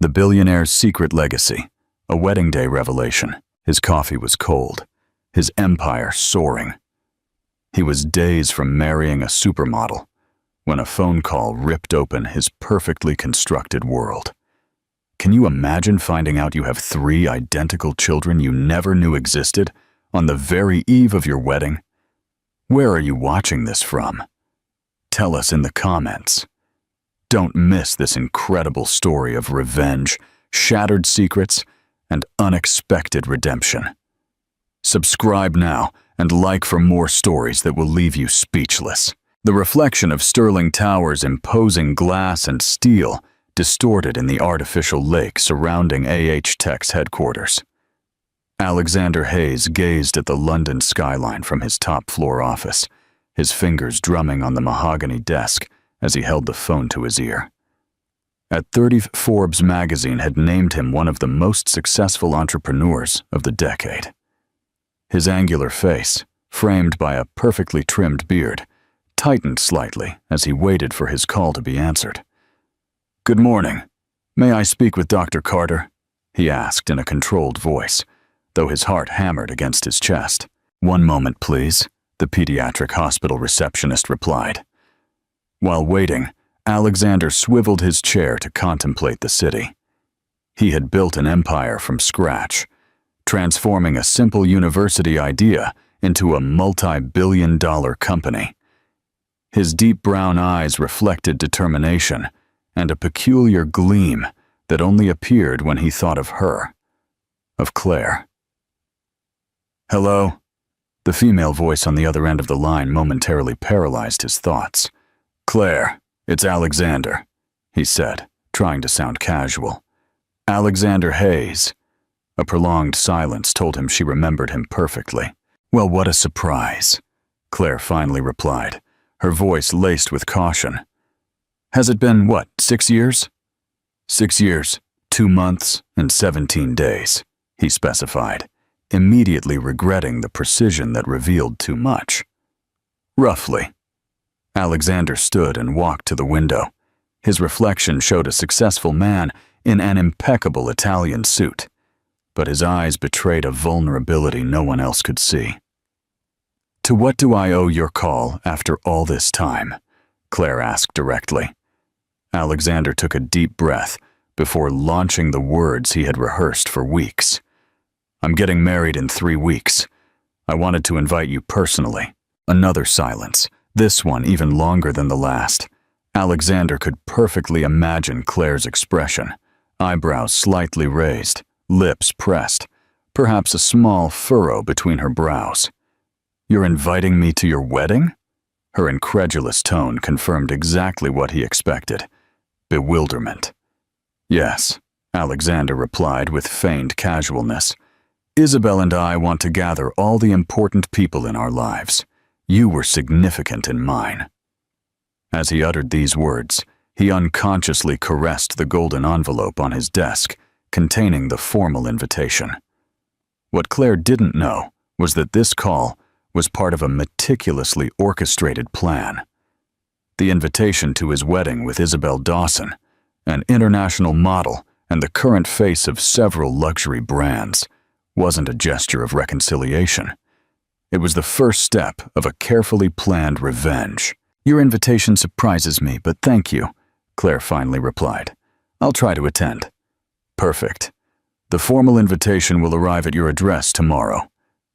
The billionaire's secret legacy, a wedding day revelation. His coffee was cold, his empire soaring. He was days from marrying a supermodel when a phone call ripped open his perfectly constructed world. Can you imagine finding out you have 3 identical children you never knew existed on the very eve of your wedding? Where are you watching this from? Tell us in the comments. Don't miss this incredible story of revenge, shattered secrets, and unexpected redemption. Subscribe now and like for more stories that will leave you speechless. The reflection of Sterling Tower's imposing glass and steel distorted in the artificial lake surrounding Tech's headquarters. Alexander Hayes gazed at the London skyline from his top-floor office, his fingers drumming on the mahogany desk as he held the phone to his ear. At 30, Forbes magazine had named him one of the most successful entrepreneurs of the decade. His angular face, framed by a perfectly trimmed beard, tightened slightly as he waited for his call to be answered. "Good morning. May I speak with Dr. Carter?" he asked in a controlled voice, though his heart hammered against his chest. "One moment, please," the pediatric hospital receptionist replied. While waiting, Alexander swiveled his chair to contemplate the city. He had built an empire from scratch, transforming a simple university idea into a multi-billion-dollar company. His deep brown eyes reflected determination and a peculiar gleam that only appeared when he thought of her, of Claire. "Hello?" The female voice on the other end of the line momentarily paralyzed his thoughts. "Claire, it's Alexander," he said, trying to sound casual. "Alexander Hayes." A prolonged silence told him she remembered him perfectly. "Well, what a surprise," Claire finally replied, her voice laced with caution. "Has it been, 6 years?" 6 years, 2 months, and 17 days, he specified, immediately regretting the precision that revealed too much. "Roughly." Alexander stood and walked to the window. His reflection showed a successful man in an impeccable Italian suit, but his eyes betrayed a vulnerability no one else could see. "To what do I owe your call after all this time?" Claire asked directly. Alexander took a deep breath before launching the words he had rehearsed for weeks. "I'm getting married in 3 weeks. I wanted to invite you personally." Another silence, this one even longer than the last. Alexander could perfectly imagine Claire's expression, eyebrows slightly raised, lips pressed, perhaps a small furrow between her brows. "You're inviting me to your wedding?" Her incredulous tone confirmed exactly what he expected: bewilderment. "Yes," Alexander replied with feigned casualness. "Isabel and I want to gather all the important people in our lives. You were significant in mine." As he uttered these words, he unconsciously caressed the golden envelope on his desk, containing the formal invitation. What Claire didn't know was that this call was part of a meticulously orchestrated plan. The invitation to his wedding with Isabel Dawson, an international model and the current face of several luxury brands, wasn't a gesture of reconciliation. It was the first step of a carefully planned revenge. "Your invitation surprises me, but thank you," Claire finally replied. "I'll try to attend." "Perfect. The formal invitation will arrive at your address tomorrow,"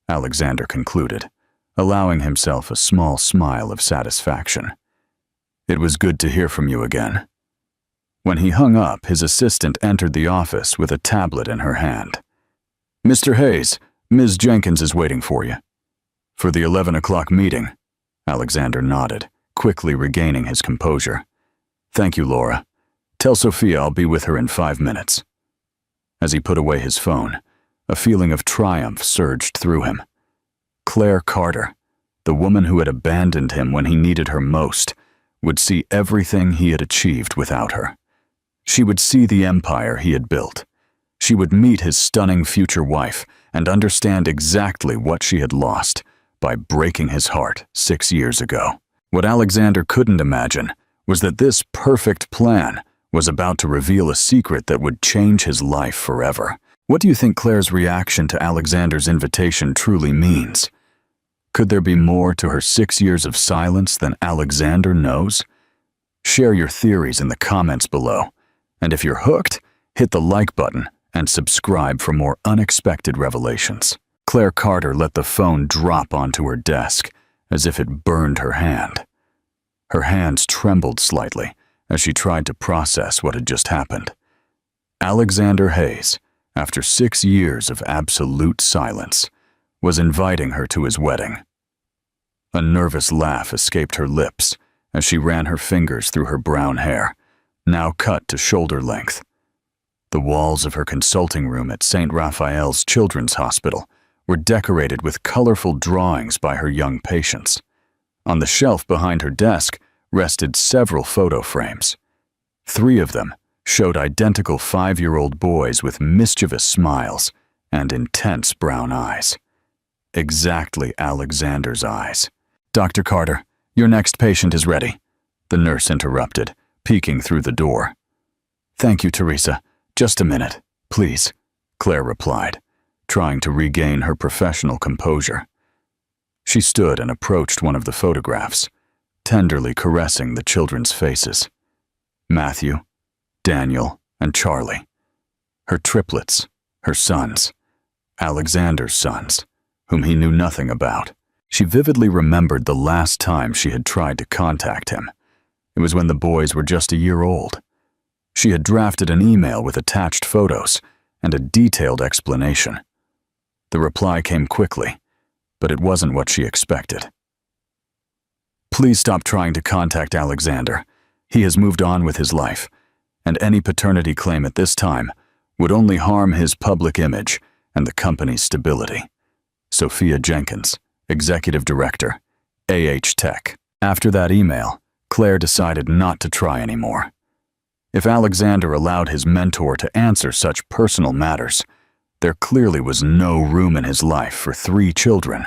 Alexander concluded, allowing himself a small smile of satisfaction. "It was good to hear from you again." When he hung up, his assistant entered the office with a tablet in her hand. "Mr. Hayes, Ms. Jenkins is waiting for you." "For the 11 o'clock meeting?" Alexander nodded, quickly regaining his composure. "Thank you, Laura. Tell Sophia I'll be with her in 5 minutes." As he put away his phone, a feeling of triumph surged through him. Claire Carter, the woman who had abandoned him when he needed her most, would see everything he had achieved without her. She would see the empire he had built. She would meet his stunning future wife and understand exactly what she had lost by breaking his heart 6 years ago. What Alexander couldn't imagine was that this perfect plan was about to reveal a secret that would change his life forever. What do you think Claire's reaction to Alexander's invitation truly means? Could there be more to her 6 years of silence than Alexander knows? Share your theories in the comments below. And if you're hooked, hit the like button and subscribe for more unexpected revelations. Claire Carter let the phone drop onto her desk as if it burned her hand. Her hands trembled slightly as she tried to process what had just happened. Alexander Hayes, after 6 years of absolute silence, was inviting her to his wedding. A nervous laugh escaped her lips as she ran her fingers through her brown hair, now cut to shoulder length. The walls of her consulting room at St. Raphael's Children's Hospital were decorated with colorful drawings by her young patients. On the shelf behind her desk rested several photo frames. 3 of them showed identical 5-year-old boys with mischievous smiles and intense brown eyes. Exactly Alexander's eyes. "Dr. Carter, your next patient is ready," the nurse interrupted, peeking through the door. "Thank you, Teresa. Just a minute, please," Claire replied, trying to regain her professional composure. She stood and approached one of the photographs, tenderly caressing the children's faces. Matthew, Daniel, and Charlie. Her triplets, her sons, Alexander's sons, whom he knew nothing about. She vividly remembered the last time she had tried to contact him. It was when the boys were just a year old. She had drafted an email with attached photos and a detailed explanation. The reply came quickly, but it wasn't what she expected. "Please stop trying to contact Alexander. He has moved on with his life, and any paternity claim at this time would only harm his public image and the company's stability. Sophia Jenkins, Executive Director, AH Tech." After that email, Claire decided not to try anymore. If Alexander allowed his mentor to answer such personal matters, there clearly was no room in his life for 3 children.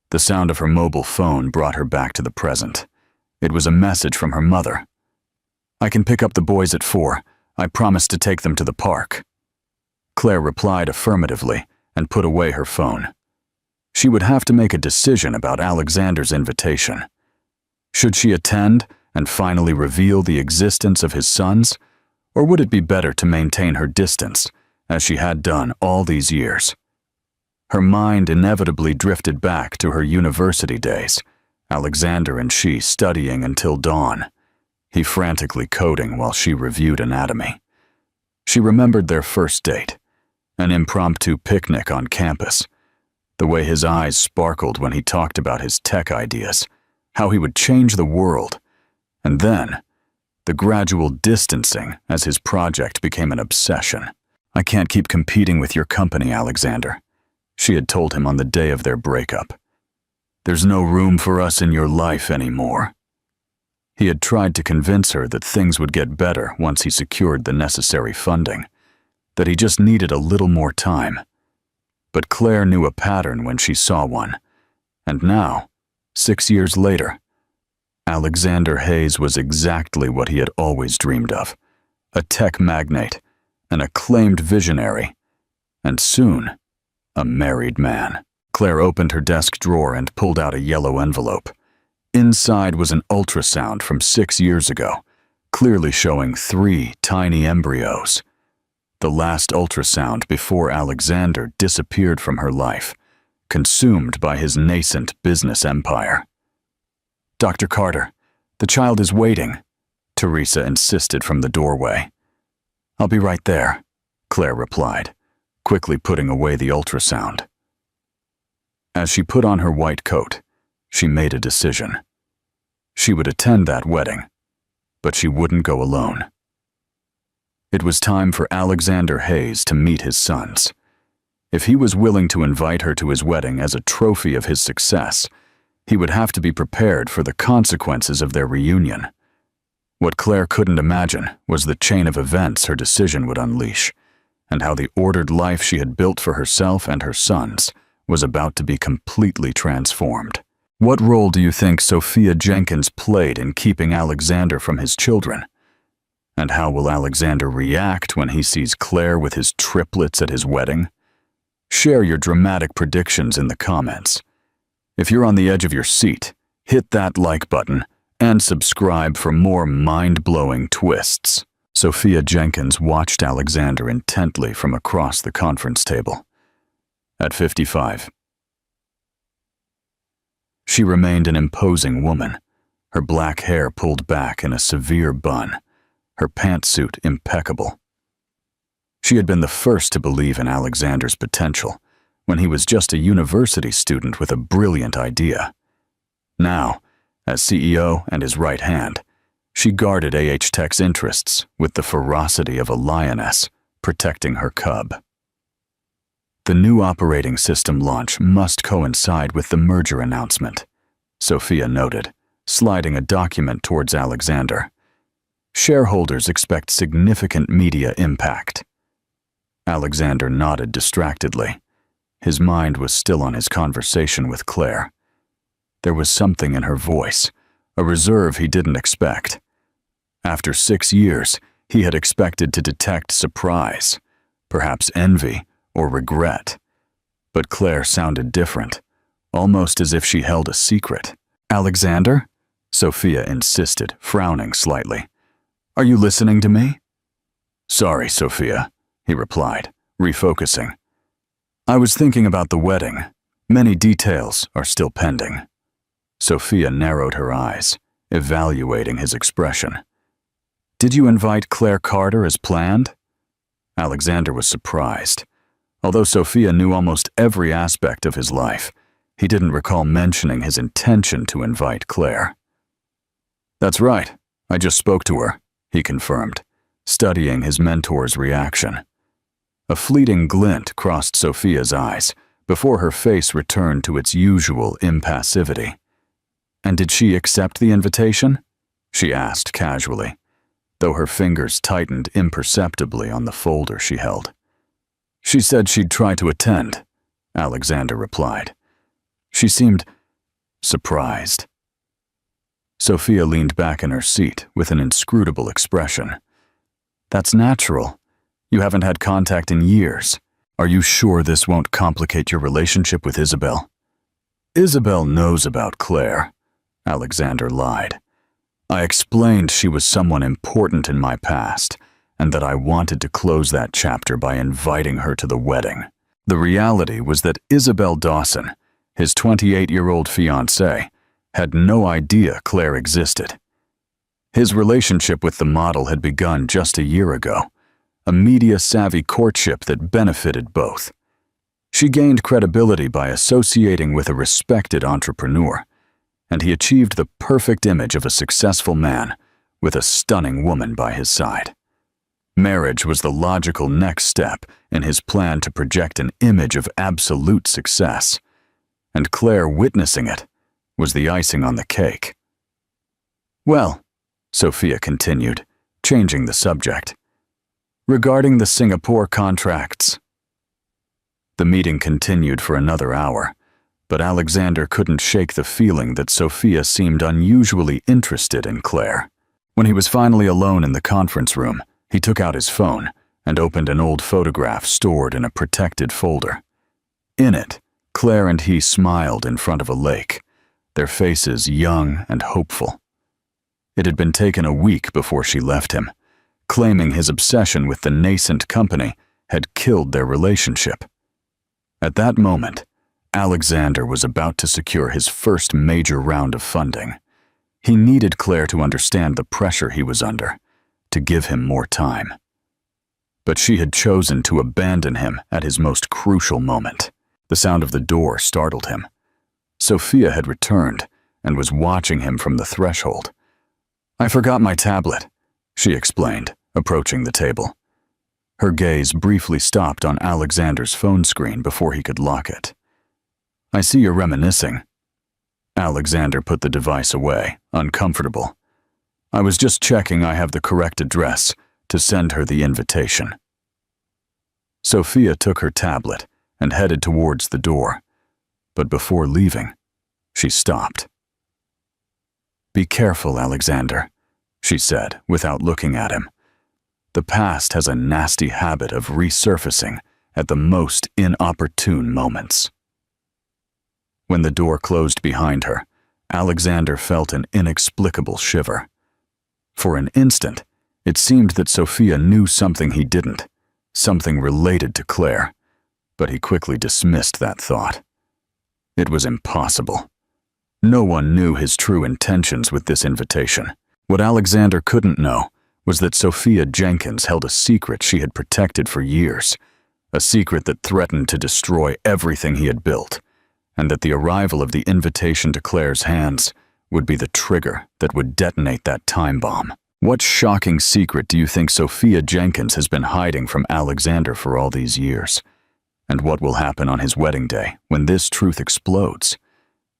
The sound of her mobile phone brought her back to the present. It was a message from her mother. "I can pick up the boys at 4. I promised to take them to the park." Claire replied affirmatively and put away her phone. She would have to make a decision about Alexander's invitation. Should she attend and finally reveal the existence of his sons, or would it be better to maintain her distance, as she had done all these years? Her mind inevitably drifted back to her university days, Alexander and she studying until dawn, he frantically coding while she reviewed anatomy. She remembered their first date, an impromptu picnic on campus, the way his eyes sparkled when he talked about his tech ideas, how he would change the world, and then the gradual distancing as his project became an obsession. "I can't keep competing with your company, Alexander," she had told him on the day of their breakup. "There's no room for us in your life anymore." He had tried to convince her that things would get better once he secured the necessary funding, that he just needed a little more time. But Claire knew a pattern when she saw one, and now, 6 years later, Alexander Hayes was exactly what he had always dreamed of: a tech magnate, an acclaimed visionary, and soon, a married man. Claire opened her desk drawer and pulled out a yellow envelope. Inside was an ultrasound from 6 years ago, clearly showing 3 tiny embryos. The last ultrasound before Alexander disappeared from her life, consumed by his nascent business empire. "Dr. Carter, the child is waiting," Teresa insisted from the doorway. "I'll be right there," Claire replied, quickly putting away the ultrasound. As she put on her white coat, she made a decision. She would attend that wedding, but she wouldn't go alone. It was time for Alexander Hayes to meet his sons. If he was willing to invite her to his wedding as a trophy of his success, he would have to be prepared for the consequences of their reunion. What Claire couldn't imagine was the chain of events her decision would unleash, and how the ordered life she had built for herself and her sons was about to be completely transformed. What role do you think Sophia Jenkins played in keeping Alexander from his children? And how will Alexander react when he sees Claire with his triplets at his wedding? Share your dramatic predictions in the comments. If you're on the edge of your seat, hit that like button and subscribe for more mind-blowing twists. Sophia Jenkins watched Alexander intently from across the conference table. At 55, she remained an imposing woman, her black hair pulled back in a severe bun, her pantsuit impeccable. She had been the first to believe in Alexander's potential when he was just a university student with a brilliant idea. Now, as CEO and his right hand, she guarded AH Tech's interests with the ferocity of a lioness protecting her cub. The new operating system launch must coincide with the merger announcement, Sophia noted, sliding a document towards Alexander. Shareholders expect significant media impact. Alexander nodded distractedly. His mind was still on his conversation with Claire. There was something in her voice, a reserve he didn't expect. After 6 years, he had expected to detect surprise, perhaps envy or regret. But Claire sounded different, almost as if she held a secret. "Alexander?" Sophia insisted, frowning slightly. "Are you listening to me?" "Sorry, Sophia," he replied, refocusing. "I was thinking about the wedding. Many details are still pending." Sophia narrowed her eyes, evaluating his expression. "Did you invite Claire Carter as planned?" Alexander was surprised. Although Sophia knew almost every aspect of his life, he didn't recall mentioning his intention to invite Claire. "That's right. I just spoke to her," he confirmed, studying his mentor's reaction. A fleeting glint crossed Sophia's eyes before her face returned to its usual impassivity. "And did she accept the invitation?" she asked casually, though her fingers tightened imperceptibly on the folder she held. "She said she'd try to attend," Alexander replied. She seemed surprised. Sophia leaned back in her seat with an inscrutable expression. "That's natural. You haven't had contact in years. Are you sure this won't complicate your relationship with Isabel?" "Isabel knows about Claire," Alexander lied. "I explained she was someone important in my past, and that I wanted to close that chapter by inviting her to the wedding. The reality was that Isabel Dawson, his 28-year-old fiancée, had no idea Claire existed. His relationship with the model had begun just a year ago, a media-savvy courtship that benefited both. She gained credibility by associating with a respected entrepreneur, and he achieved the perfect image of a successful man with a stunning woman by his side. Marriage was the logical next step in his plan to project an image of absolute success, and Claire witnessing it was the icing on the cake. "Well," Sophia continued, changing the subject, "regarding the Singapore contracts." The meeting continued for another hour, but Alexander couldn't shake the feeling that Sophia seemed unusually interested in Claire. When he was finally alone in the conference room, he took out his phone and opened an old photograph stored in a protected folder. In it, Claire and he smiled in front of a lake, their faces young and hopeful. It had been taken a week before she left him, claiming his obsession with the nascent company had killed their relationship. At that moment, Alexander was about to secure his first major round of funding. He needed Claire to understand the pressure he was under, to give him more time. But she had chosen to abandon him at his most crucial moment. The sound of the door startled him. Sophia had returned and was watching him from the threshold. "I forgot my tablet," she explained, approaching the table. Her gaze briefly stopped on Alexander's phone screen before he could lock it. "I see you're reminiscing." Alexander put the device away, uncomfortable. "I was just checking I have the correct address to send her the invitation." Sophia took her tablet and headed towards the door, but before leaving, she stopped. "Be careful, Alexander," she said without looking at him, The past has a nasty habit of resurfacing at the most inopportune moments. When the door closed behind her, Alexander felt an inexplicable shiver. For an instant, it seemed that Sophia knew something he didn't, something related to Claire, but he quickly dismissed that thought. It was impossible. No one knew his true intentions with this invitation. What Alexander couldn't know was that Sophia Jenkins held a secret she had protected for years, a secret that threatened to destroy everything he had built, and that the arrival of the invitation to Claire's hands would be the trigger that would detonate that time bomb. What shocking secret do you think Sophia Jenkins has been hiding from Alexander for all these years? And what will happen on his wedding day when this truth explodes?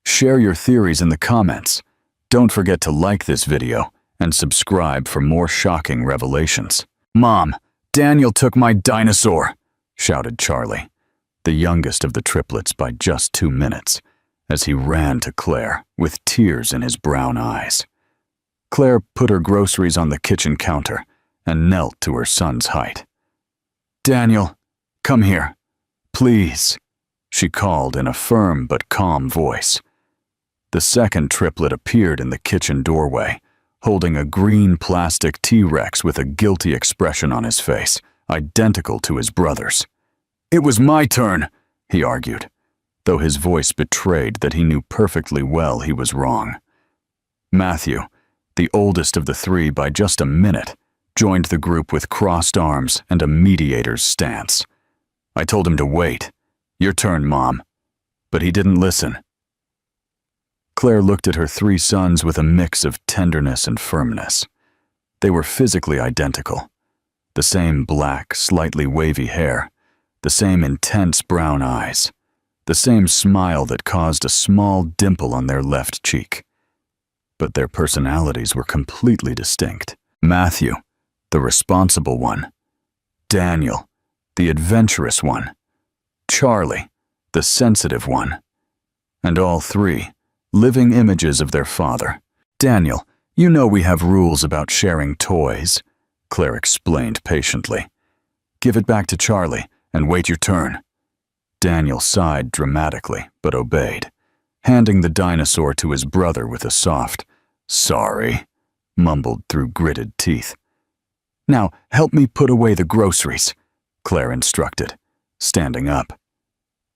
Share your theories in the comments. Don't forget to like this video and subscribe for more shocking revelations. "Mom, Daniel took my dinosaur!" shouted Charlie, the youngest of the triplets by just 2 minutes, as he ran to Claire with tears in his brown eyes. Claire put her groceries on the kitchen counter and knelt to her son's height. "Daniel, come here, please," she called in a firm but calm voice. The second triplet appeared in the kitchen doorway, holding a green plastic T-Rex with a guilty expression on his face, identical to his brother's. "It was my turn," he argued, though his voice betrayed that he knew perfectly well he was wrong. Matthew, the oldest of the three by just a minute, joined the group with crossed arms and a mediator's stance. "I told him to wait. Your turn, Mom." But he didn't listen. Claire looked at her 3 sons with a mix of tenderness and firmness. They were physically identical. The same black, slightly wavy hair, the same intense brown eyes, the same smile that caused a small dimple on their left cheek. But their personalities were completely distinct. Matthew, the responsible one. Daniel, the adventurous one. Charlie, the sensitive one. And all 3, living images of their father. "Daniel, you know we have rules about sharing toys," Claire explained patiently. "Give it back to Charlie and wait your turn." Daniel sighed dramatically, but obeyed, handing the dinosaur to his brother with a soft, "Sorry," mumbled through gritted teeth. "Now help me put away the groceries," Claire instructed, standing up.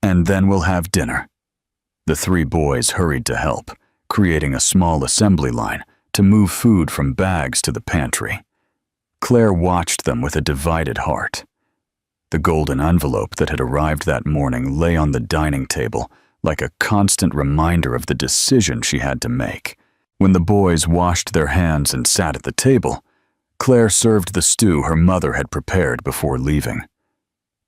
"And then we'll have dinner." The 3 boys hurried to help, creating a small assembly line to move food from bags to the pantry. Claire watched them with a divided heart. The golden envelope that had arrived that morning lay on the dining table like a constant reminder of the decision she had to make. When the boys washed their hands and sat at the table, Claire served the stew her mother had prepared before leaving.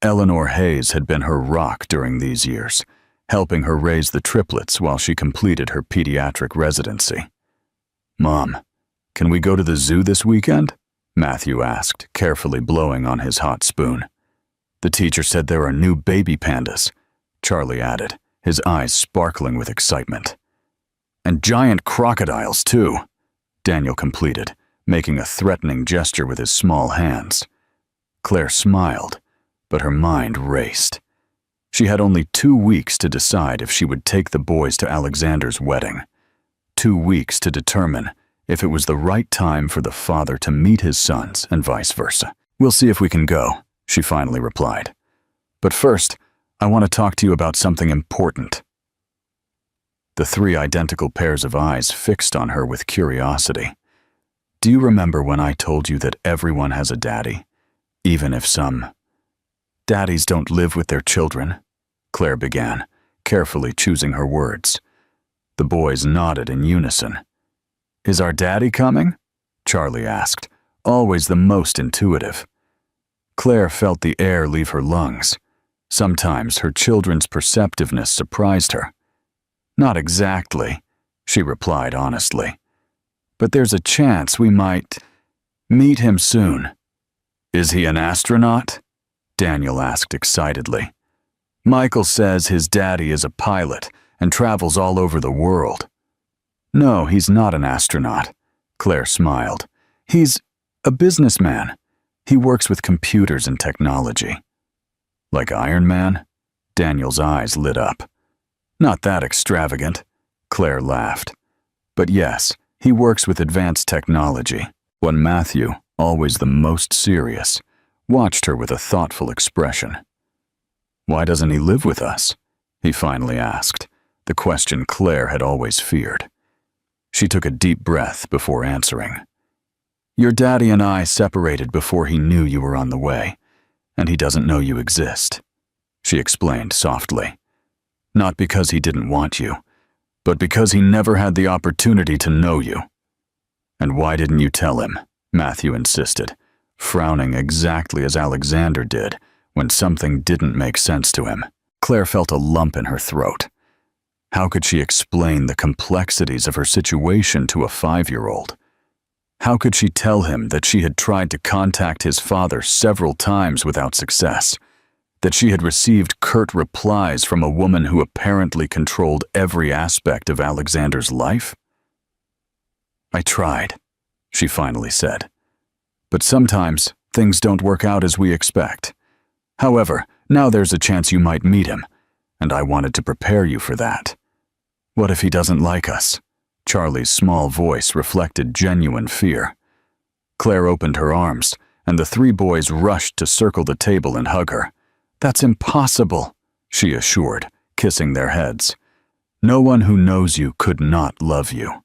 Eleanor Hayes had been her rock during these years, helping her raise the triplets while she completed her pediatric residency. "Mom, can we go to the zoo this weekend?" Matthew asked, carefully blowing on his hot spoon. "The teacher said there are new baby pandas," Charlie added, his eyes sparkling with excitement. "And giant crocodiles, too," Daniel completed, making a threatening gesture with his small hands. Claire smiled, but her mind raced. She had only 2 weeks to decide if she would take the boys to Alexander's wedding. 2 weeks to determine if it was the right time for the father to meet his sons and vice versa. "We'll see if we can go," she finally replied. "But first, I want to talk to you about something important." The 3 identical pairs of eyes fixed on her with curiosity. "Do you remember when I told you that everyone has a daddy, even if some daddies don't live with their children?" Claire began, carefully choosing her words. The boys nodded in unison. "Is our daddy coming?" Charlie asked, always the most intuitive. Claire felt the air leave her lungs. Sometimes her children's perceptiveness surprised her. "Not exactly," she replied honestly. "But there's a chance we might meet him soon." "Is he an astronaut?" Daniel asked excitedly. "Michael says his daddy is a pilot and travels all over the world." "No, he's not an astronaut," Claire smiled. "He's a businessman. He works with computers and technology. Like Iron Man? Daniel's eyes lit up. Not that extravagant, Claire laughed. But yes, he works with advanced technology. When Matthew, always the most serious, watched her with a thoughtful expression. Why doesn't he live with us? He finally asked, the question Claire had always feared. She took a deep breath before answering. Your daddy and I separated before he knew you were on the way, and he doesn't know you exist, she explained softly. Not because he didn't want you, but because he never had the opportunity to know you. And why didn't you tell him? Matthew insisted, frowning exactly as Alexander did when something didn't make sense to him. Claire felt a lump in her throat. How could she explain the complexities of her situation to a 5-year-old? How could she tell him that she had tried to contact his father several times without success? That she had received curt replies from a woman who apparently controlled every aspect of Alexander's life? I tried, she finally said. But sometimes things don't work out as we expect. However, now there's a chance you might meet him, and I wanted to prepare you for that. What if he doesn't like us? Charlie's small voice reflected genuine fear. Claire opened her arms, and the 3 boys rushed to circle the table and hug her. That's impossible, she assured, kissing their heads. No one who knows you could not love you.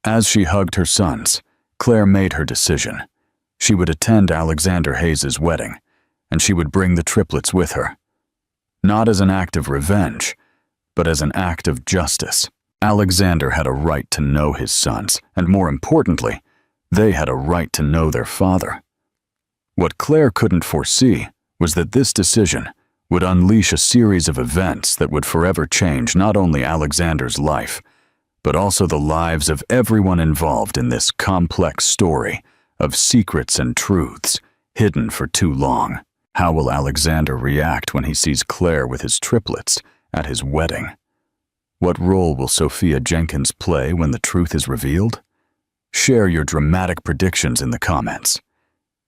As she hugged her sons, Claire made her decision. She would attend Alexander Hayes' wedding, and she would bring the triplets with her. Not as an act of revenge, but as an act of justice. Alexander had a right to know his sons, and more importantly, they had a right to know their father. What Claire couldn't foresee was that this decision would unleash a series of events that would forever change not only Alexander's life, but also the lives of everyone involved in this complex story of secrets and truths hidden for too long. How will Alexander react when he sees Claire with his triplets at his wedding? What role will Sophia Jenkins play when the truth is revealed? Share your dramatic predictions in the comments.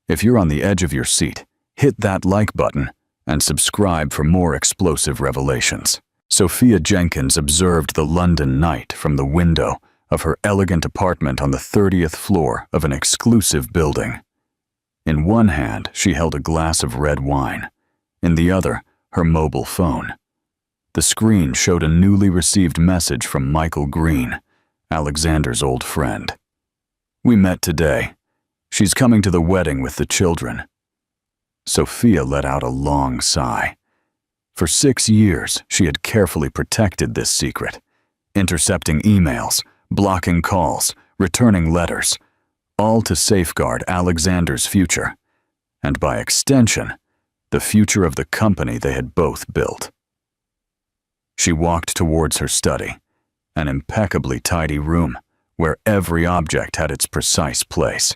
If you're on the edge of your seat, hit that like button and subscribe for more explosive revelations. Sophia Jenkins observed the London night from the window of her elegant apartment on the 30th floor of an exclusive building. In one hand, she held a glass of red wine. In the other, her mobile phone. The screen showed a newly received message from Michael Green, Alexander's old friend. We met today. She's coming to the wedding with the children. Sophia let out a long sigh. For 6 years, she had carefully protected this secret, intercepting emails, blocking calls, returning letters, all to safeguard Alexander's future, and by extension, the future of the company they had both built. She walked towards her study, an impeccably tidy room where every object had its precise place.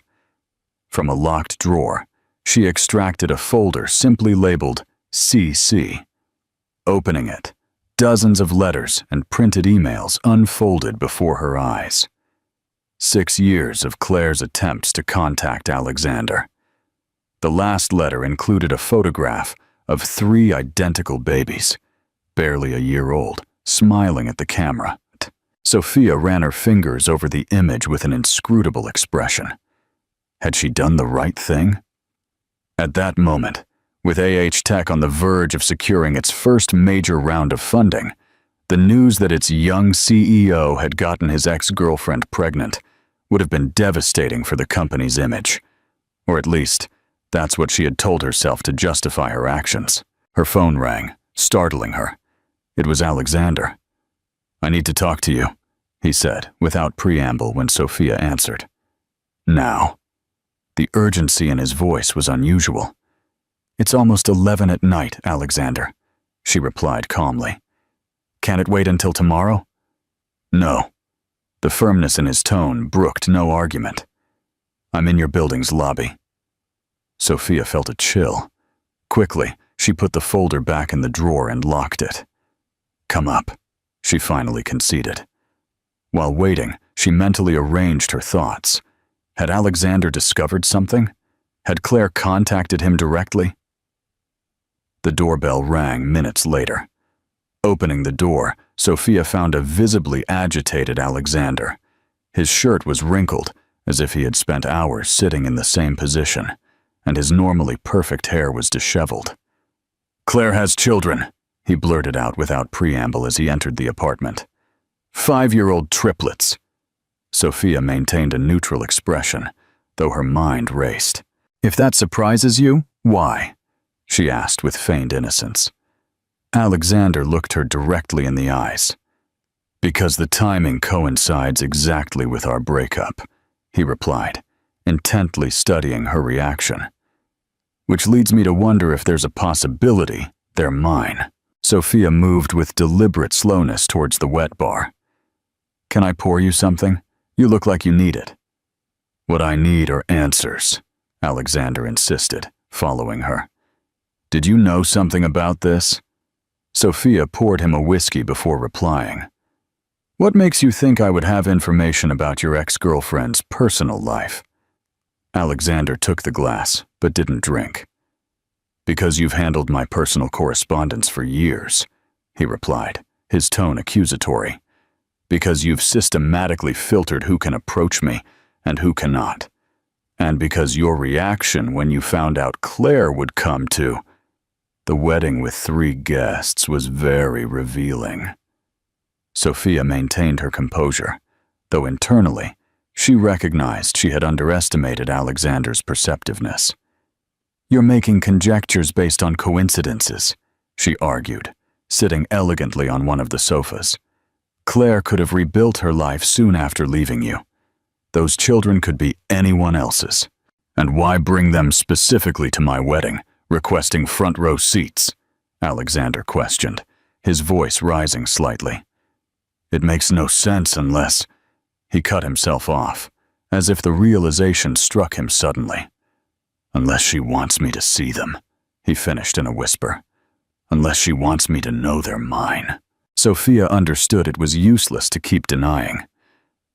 From a locked drawer, she extracted a folder simply labeled CC. Opening it, dozens of letters and printed emails unfolded before her eyes. 6 years of Claire's attempts to contact Alexander. The last letter included a photograph of 3 identical babies, barely a year old, smiling at the camera. Sophia ran her fingers over the image with an inscrutable expression. Had she done the right thing? At that moment, with Tech on the verge of securing its first major round of funding, the news that its young CEO had gotten his ex-girlfriend pregnant would have been devastating for the company's image. Or at least, that's what she had told herself to justify her actions. Her phone rang, startling her. It was Alexander. I need to talk to you, he said, without preamble when Sophia answered. Now. The urgency in his voice was unusual. It's almost 11 at night, Alexander, she replied calmly. Can it wait until tomorrow? No. The firmness in his tone brooked no argument. I'm in your building's lobby. Sophia felt a chill. Quickly, she put the folder back in the drawer and locked it. Come up, she finally conceded. While waiting, she mentally arranged her thoughts. Had Alexander discovered something? Had Claire contacted him directly? The doorbell rang minutes later. Opening the door, Sophia found a visibly agitated Alexander. His shirt was wrinkled, as if he had spent hours sitting in the same position, and his normally perfect hair was disheveled. "Claire has children," he blurted out without preamble as he entered the apartment. 5-year-old triplets. Sophia maintained a neutral expression, though her mind raced. "If that surprises you, why?" she asked with feigned innocence. Alexander looked her directly in the eyes. "Because the timing coincides exactly with our breakup," he replied, intently studying her reaction. "Which leads me to wonder if there's a possibility they're mine." Sophia moved with deliberate slowness towards the wet bar. "Can I pour you something? You look like you need it." "What I need are answers," Alexander insisted, following her. "Did you know something about this?" Sophia poured him a whiskey before replying. "What makes you think I would have information about your ex-girlfriend's personal life?" Alexander took the glass, but didn't drink. "Because you've handled my personal correspondence for years," he replied, his tone accusatory. "Because you've systematically filtered who can approach me and who cannot. And because your reaction when you found out Claire would come to the wedding with 3 guests was very revealing." Sophia maintained her composure, though internally, she recognized she had underestimated Alexander's perceptiveness. "You're making conjectures based on coincidences," she argued, sitting elegantly on one of the sofas. "Claire could have rebuilt her life soon after leaving you. Those children could be anyone else's. And why bring them specifically to my wedding, requesting front-row seats?" Alexander questioned, his voice rising slightly. "It makes no sense unless—" He cut himself off, as if the realization struck him suddenly. "Unless she wants me to see them," he finished in a whisper. "Unless she wants me to know they're mine." Sophia understood it was useless to keep denying.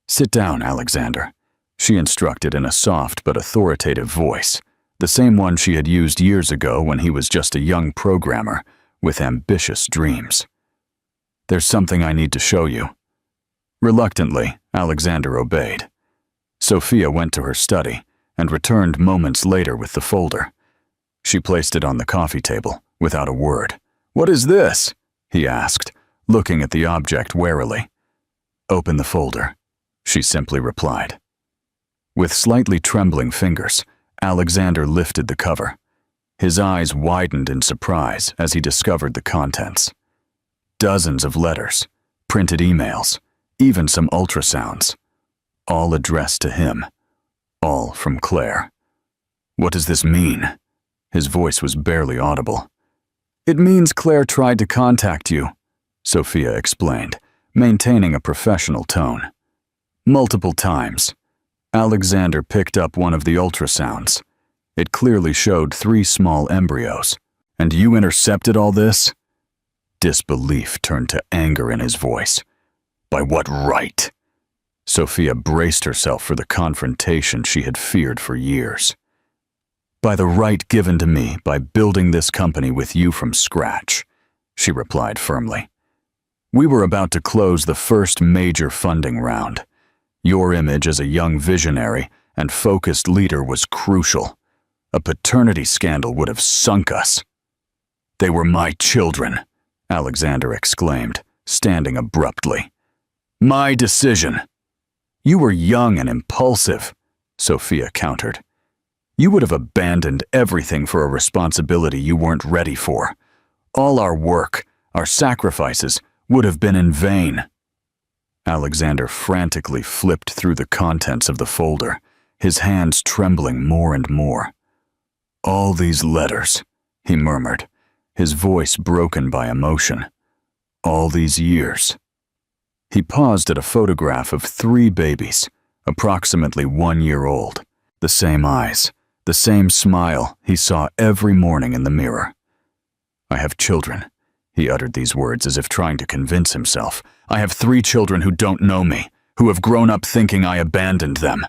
"Sit down, Alexander," she instructed in a soft but authoritative voice, the same one she had used years ago when he was just a young programmer with ambitious dreams. "There's something I need to show you." Reluctantly, Alexander obeyed. Sophia went to her study and returned moments later with the folder. She placed it on the coffee table without a word. "What is this?" he asked, looking at the object warily. "Open the folder," she simply replied. With slightly trembling fingers, Alexander lifted the cover. His eyes widened in surprise as he discovered the contents. Dozens of letters, printed emails, even some ultrasounds, all addressed to him, all from Claire. "What does this mean?" His voice was barely audible. "It means Claire tried to contact you," Sophia explained, maintaining a professional tone. "Multiple times." Alexander picked up one of the ultrasounds. It clearly showed 3 small embryos. "And you intercepted all this?" Disbelief turned to anger in his voice. "By what right?" Sophia braced herself for the confrontation she had feared for years. "By the right given to me by building this company with you from scratch," she replied firmly. "We were about to close the first major funding round. Your image as a young visionary and focused leader was crucial. A paternity scandal would have sunk us." "They were my children," Alexander exclaimed, standing abruptly. "My decision." "You were young and impulsive," Sophia countered. "You would have abandoned everything for a responsibility you weren't ready for. All our work, our sacrifices, would have been in vain." Alexander frantically flipped through the contents of the folder, his hands trembling more and more. "All these letters," he murmured, his voice broken by emotion. "All these years." He paused at a photograph of 3 babies, approximately 1 year old. The same eyes, the same smile he saw every morning in the mirror. "I have children." He uttered these words as if trying to convince himself. "I have 3 children who don't know me, who have grown up thinking I abandoned them."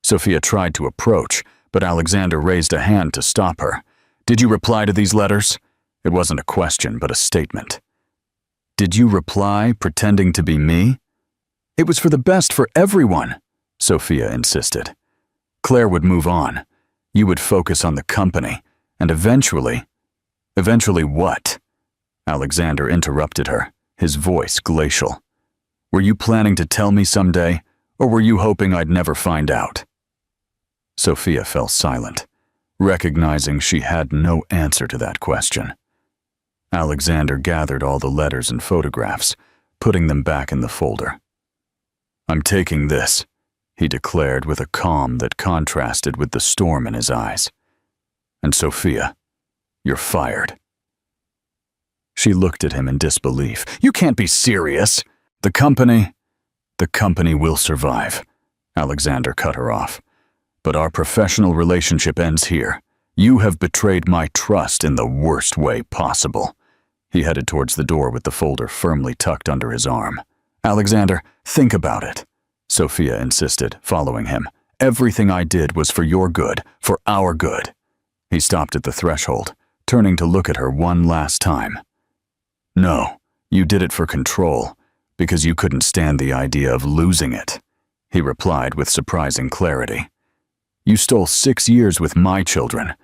Sophia tried to approach, but Alexander raised a hand to stop her. "Did you reply to these letters?" It wasn't a question, but a statement. "Did you reply pretending to be me?" "It was for the best for everyone," Sophia insisted. Claire would move on. You would focus on the company, and eventually... Eventually what? Alexander interrupted her, his voice glacial. "Were you planning to tell me someday, or were you hoping I'd never find out?" Sophia fell silent, recognizing she had no answer to that question. Alexander gathered all the letters and photographs, putting them back in the folder. "I'm taking this," he declared with a calm that contrasted with the storm in his eyes. "And Sophia, you're fired." She looked at him in disbelief. "You can't be serious." The company will survive," Alexander cut her off. "But our professional relationship ends here. You have betrayed my trust in the worst way possible." He headed towards the door with the folder firmly tucked under his arm. "Alexander, think about it," Sophia insisted, following him. "Everything I did was for your good, for our good." He stopped at the threshold, turning to look at her one last time. "No, you did it for control, because you couldn't stand the idea of losing it," he replied with surprising clarity. "You stole 6 years with my children.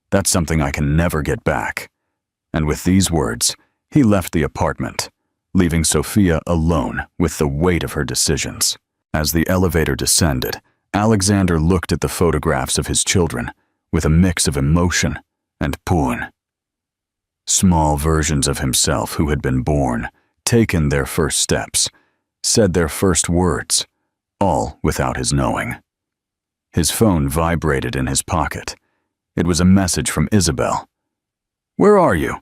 That's something I can never get back." And with these words, he left the apartment, leaving Sophia alone with the weight of her decisions. As the elevator descended, Alexander looked at the photographs of his children with a mix of emotion and pain. Small versions of himself who had been born, taken their first steps, said their first words, all without his knowing. His phone vibrated in his pocket. It was a message from Isabel. "Where are you?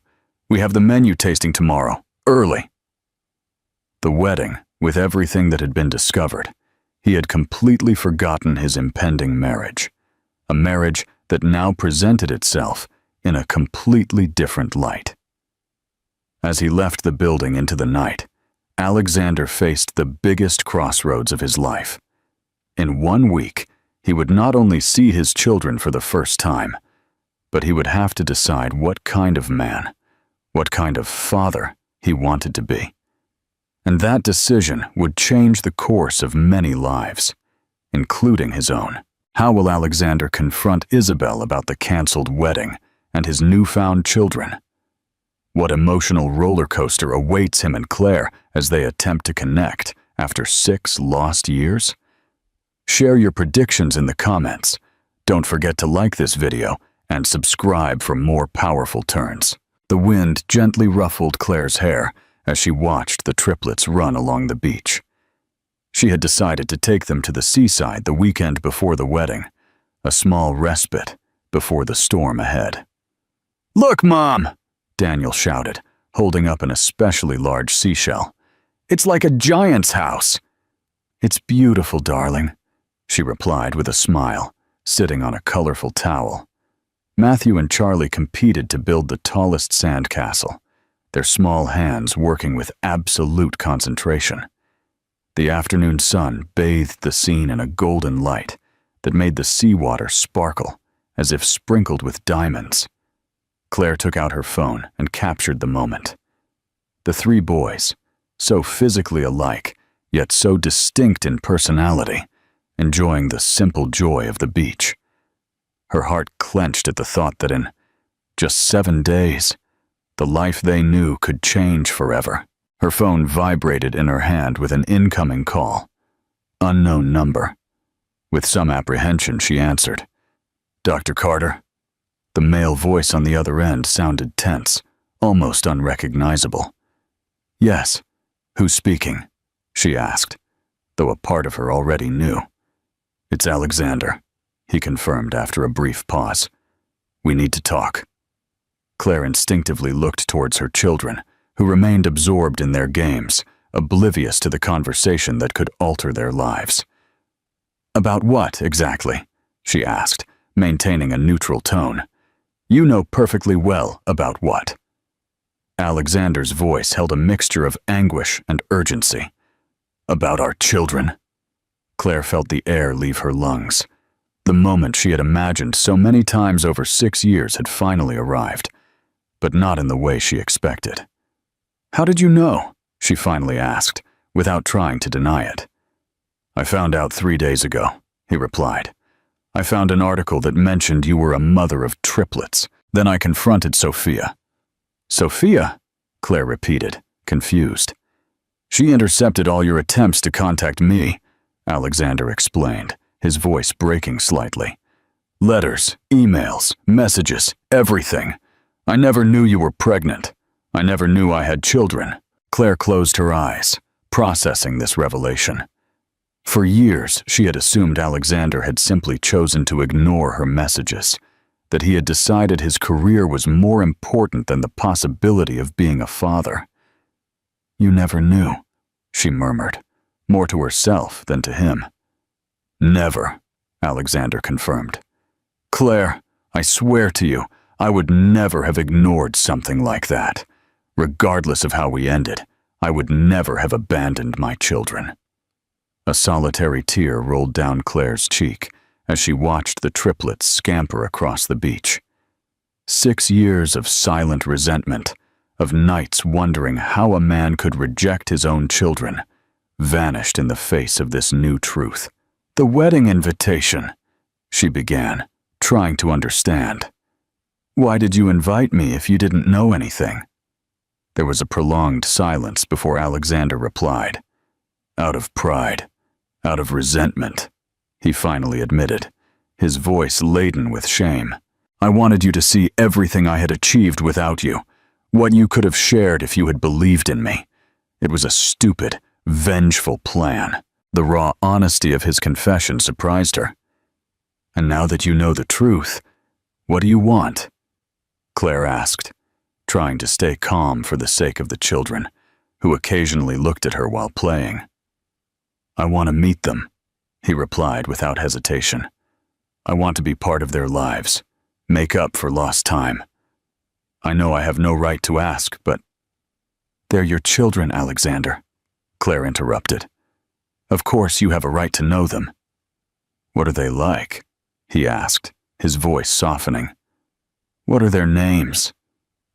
We have the menu tasting tomorrow, early." The wedding, with everything that had been discovered, he had completely forgotten his impending marriage, a marriage that now presented itself in a completely different light. As he left the building into the night, Alexander faced the biggest crossroads of his life. In 1 week, he would not only see his children for the first time, but he would have to decide what kind of man, what kind of father he wanted to be. And that decision would change the course of many lives, including his own. How will Alexander confront Isabel about the canceled wedding and his newfound children? What emotional roller coaster awaits him and Claire as they attempt to connect after 6 lost years? Share your predictions in the comments. Don't forget to like this video and subscribe for more powerful turns. The wind gently ruffled Claire's hair as she watched the triplets run along the beach. She had decided to take them to the seaside the weekend before the wedding, a small respite before the storm ahead. "Look, Mom!" Daniel shouted, holding up an especially large seashell. "It's like a giant's house." "It's beautiful, darling," she replied with a smile, sitting on a colorful towel. Matthew and Charlie competed to build the tallest sandcastle, their small hands working with absolute concentration. The afternoon sun bathed the scene in a golden light that made the seawater sparkle as if sprinkled with diamonds. Claire took out her phone and captured the moment. The 3 boys, so physically alike, yet so distinct in personality, enjoying the simple joy of the beach. Her heart clenched at the thought that in just 7 days, the life they knew could change forever. Her phone vibrated in her hand with an incoming call. Unknown number. With some apprehension, she answered. "Dr. Carter?" The male voice on the other end sounded tense, almost unrecognizable. "Yes. Who's speaking?" she asked, though a part of her already knew. "It's Alexander," he confirmed after a brief pause. "We need to talk." Claire instinctively looked towards her children, who remained absorbed in their games, oblivious to the conversation that could alter their lives. "About what, exactly?" she asked, maintaining a neutral tone. "You know perfectly well about what." Alexander's voice held a mixture of anguish and urgency. "About our children." Claire felt the air leave her lungs. The moment she had imagined so many times over 6 years had finally arrived, but not in the way she expected. "How did you know?" she finally asked, without trying to deny it. "I found out 3 days ago," he replied. "I found an article that mentioned you were a mother of triplets. Then I confronted Sophia." "Sophia?" Claire repeated, confused. "She intercepted all your attempts to contact me," Alexander explained, his voice breaking slightly. "Letters, emails, messages, everything. I never knew you were pregnant. I never knew I had children." Claire closed her eyes, processing this revelation. For years, she had assumed Alexander had simply chosen to ignore her messages, that he had decided his career was more important than the possibility of being a father. "You never knew," she murmured, more to herself than to him. "Never," Alexander confirmed. "Claire, I swear to you, I would never have ignored something like that. Regardless of how we ended, I would never have abandoned my children." A solitary tear rolled down Claire's cheek as she watched the triplets scamper across the beach. 6 years of silent resentment, of nights wondering how a man could reject his own children, vanished in the face of this new truth. "The wedding invitation," she began, trying to understand. "Why did you invite me if you didn't know anything?" There was a prolonged silence before Alexander replied. "Out of pride, out of resentment," he finally admitted, his voice laden with shame. "I wanted you to see everything I had achieved without you, what you could have shared if you had believed in me. It was a stupid, vengeful plan." The raw honesty of his confession surprised her. "And now that you know the truth, what do you want?" Claire asked, trying to stay calm for the sake of the children, who occasionally looked at her while playing. "I want to meet them," he replied without hesitation. "I want to be part of their lives, make up for lost time. I know I have no right to ask, but—" "They're your children, Alexander," Claire interrupted. "Of course you have a right to know them." "What are they like?" he asked, his voice softening. "What are their names?"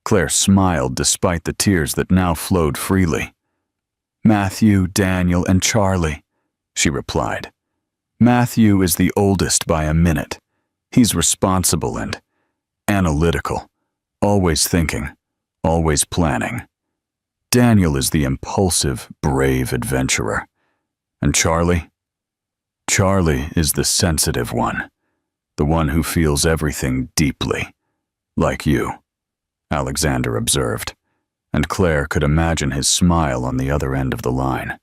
Claire smiled despite the tears that now flowed freely. "Matthew, Daniel, and Charlie," she replied. "Matthew is the oldest by a minute. He's responsible and analytical, always thinking, always planning. Daniel is the impulsive, brave adventurer. And Charlie? Charlie is the sensitive one, the one who feels everything deeply, like you," Alexander observed, and Claire could imagine his smile on the other end of the line.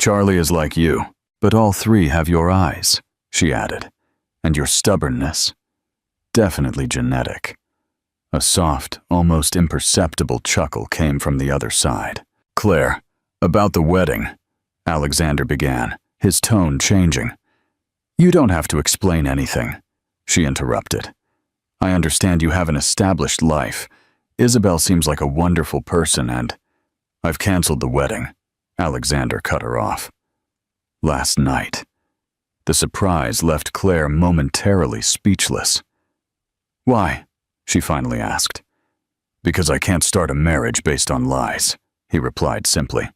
"Charlie is like you, but all 3 have your eyes," she added, "and your stubbornness. Definitely genetic." A soft, almost imperceptible chuckle came from the other side. "Claire, about the wedding," Alexander began, his tone changing. "You don't have to explain anything," she interrupted. "I understand you have an established life. Isabel seems like a wonderful person and—" "I've canceled the wedding," Alexander cut her off. "Last night." The surprise left Claire momentarily speechless. "Why?" she finally asked. "Because I can't start a marriage based on lies," he replied simply.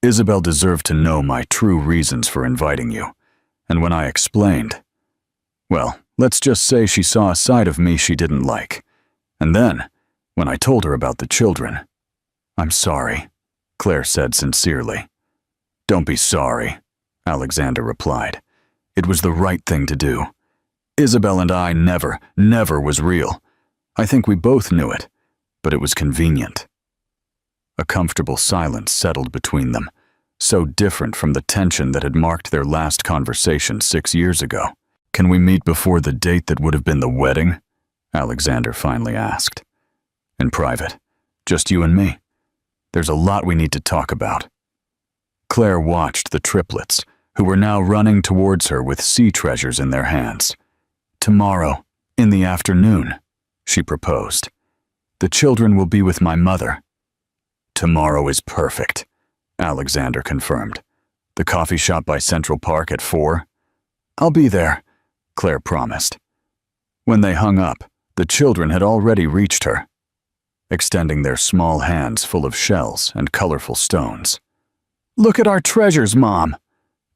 "Isabel deserved to know my true reasons for inviting you, and when I explained, well, let's just say she saw a side of me she didn't like. And then, when I told her about the children—" "I'm sorry," Claire said sincerely. "Don't be sorry," Alexander replied. "It was the right thing to do. Isabel and I never was real. I think we both knew it, but it was convenient." A comfortable silence settled between them, so different from the tension that had marked their last conversation 6 years ago. "Can we meet before the date that would have been the wedding?" Alexander finally asked. "In private, just you and me. There's a lot we need to talk about." Claire watched the triplets, who were now running towards her with sea treasures in their hands. "Tomorrow, in the afternoon," she proposed. "The children will be with my mother." "Tomorrow is perfect," Alexander confirmed. "The coffee shop by Central Park at 4? "I'll be there," Claire promised. When they hung up, the children had already reached her, extending their small hands full of shells and colorful stones. "Look at our treasures, Mom!"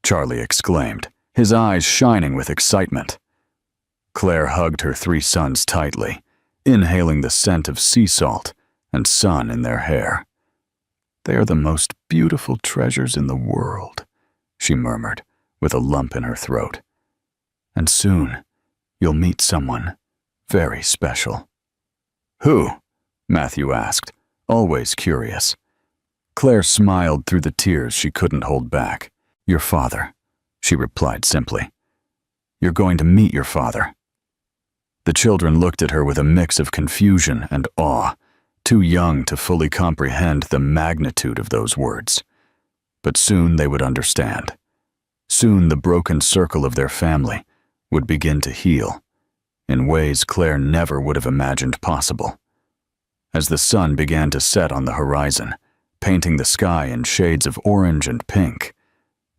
Charlie exclaimed, his eyes shining with excitement. Claire hugged her three sons tightly, inhaling the scent of sea salt and sun in their hair. "They are the most beautiful treasures in the world," she murmured, with a lump in her throat. "And soon, you'll meet someone very special." "Who?" Matthew asked, always curious. Claire smiled through the tears she couldn't hold back. "Your father," she replied simply. "You're going to meet your father." The children looked at her with a mix of confusion and awe, too young to fully comprehend the magnitude of those words. But soon they would understand. Soon the broken circle of their family would begin to heal, in ways Claire never would have imagined possible. As the sun began to set on the horizon, painting the sky in shades of orange and pink,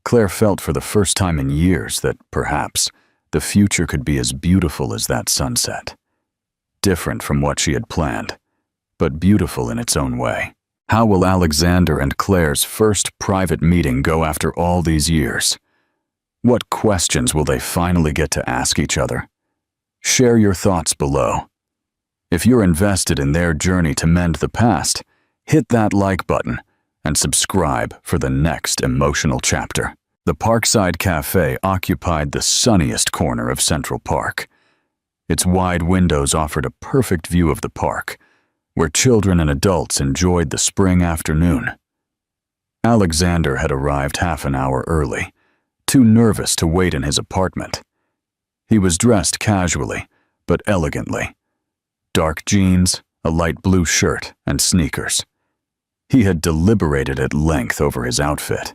Claire felt for the first time in years that, perhaps, the future could be as beautiful as that sunset. Different from what she had planned, but beautiful in its own way. How will Alexander and Claire's first private meeting go after all these years? What questions will they finally get to ask each other? Share your thoughts below. If you're invested in their journey to mend the past, hit that like button and subscribe for the next emotional chapter. The Parkside Cafe occupied the sunniest corner of Central Park. Its wide windows offered a perfect view of the park, where children and adults enjoyed the spring afternoon. Alexander had arrived half an hour early, too nervous to wait in his apartment. He was dressed casually, but elegantly. Dark jeans, a light blue shirt, and sneakers. He had deliberated at length over his outfit,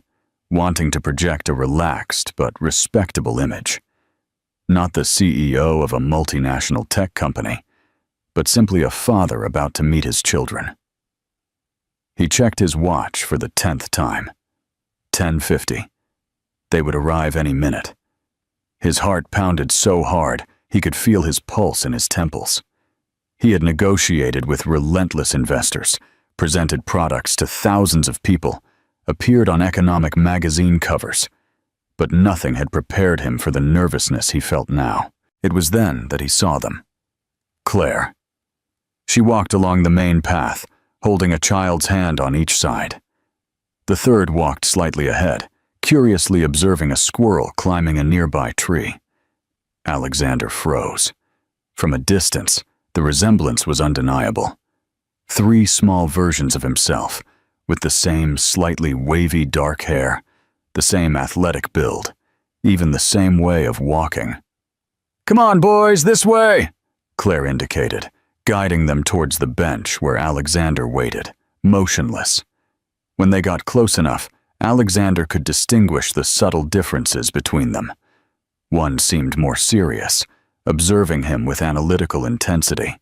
wanting to project a relaxed but respectable image. Not the CEO of a multinational tech company, but simply a father about to meet his children. He checked his watch for the 10th time. 10:50. They would arrive any minute. His heart pounded so hard he could feel his pulse in his temples. He had negotiated with relentless investors, presented products to thousands of people, appeared on economic magazine covers, but nothing had prepared him for the nervousness he felt now. It was then that he saw them. Claire. She walked along the main path, holding a child's hand on each side. The third walked slightly ahead, curiously observing a squirrel climbing a nearby tree. Alexander froze. From a distance, the resemblance was undeniable. Three small versions of himself, with the same slightly wavy dark hair, the same athletic build, even the same way of walking. "Come on, boys, this way," Claire indicated, guiding them towards the bench where Alexander waited, motionless. When they got close enough, Alexander could distinguish the subtle differences between them. One seemed more serious, observing him with analytical intensity.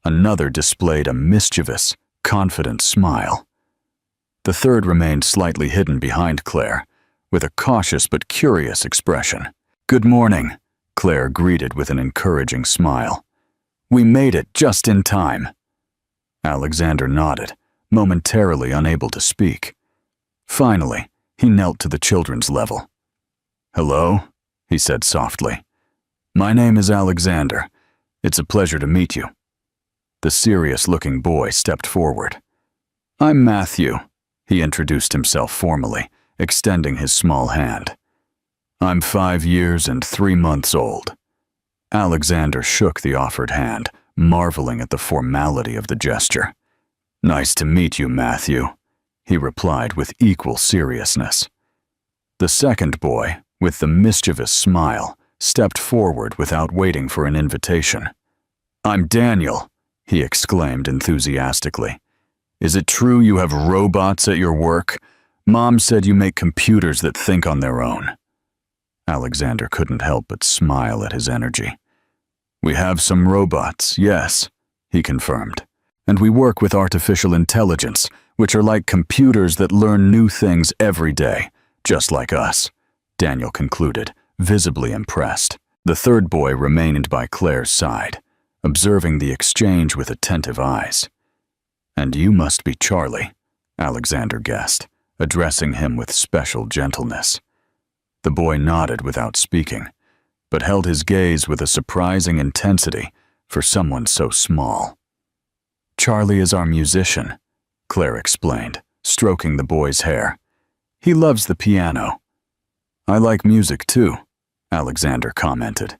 Another displayed a mischievous, confident smile. The third remained slightly hidden behind Claire, with a cautious but curious expression. "Good morning," Claire greeted with an encouraging smile. "We made it just in time." Alexander nodded, momentarily unable to speak. Finally, he knelt to the children's level. "Hello," he said softly. "My name is Alexander. It's a pleasure to meet you." The serious-looking boy stepped forward. "I'm Matthew," he introduced himself formally, extending his small hand. "I'm 5 years and 3 months old." Alexander shook the offered hand, marveling at the formality of the gesture. "Nice to meet you, Matthew," he replied with equal seriousness. The second boy, with the mischievous smile, stepped forward without waiting for an invitation. "I'm Daniel," he exclaimed enthusiastically. "Is it true you have robots at your work? Mom said you make computers that think on their own." Alexander couldn't help but smile at his energy. "We have some robots, yes," he confirmed. "And we work with artificial intelligence, which are like computers that learn new things every day, just like us," Daniel concluded, visibly impressed. The third boy remained by Claire's side, observing the exchange with attentive eyes. "And you must be Charlie," Alexander guessed, addressing him with special gentleness. The boy nodded without speaking, but held his gaze with a surprising intensity for someone so small. "Charlie is our musician," Claire explained, stroking the boy's hair. "He loves the piano." "I like music too," Alexander commented.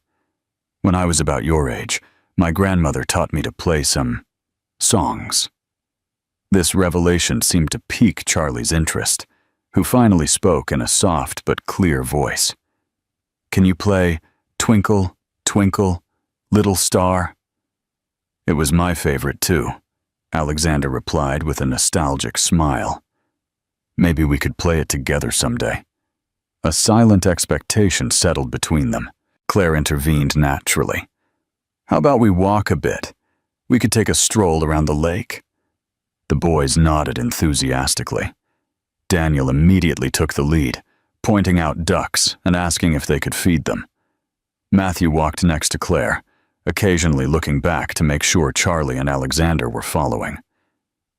"When I was about your age, my grandmother taught me to play some songs." This revelation seemed to pique Charlie's interest, who finally spoke in a soft but clear voice. "Can you play Twinkle, Twinkle, Little Star?" "It was my favorite too," Alexander replied with a nostalgic smile. "Maybe we could play it together someday." A silent expectation settled between them. Claire intervened naturally. "How about we walk a bit? We could take a stroll around the lake." The boys nodded enthusiastically. Daniel immediately took the lead, pointing out ducks and asking if they could feed them. Matthew walked next to Claire, occasionally looking back to make sure Charlie and Alexander were following.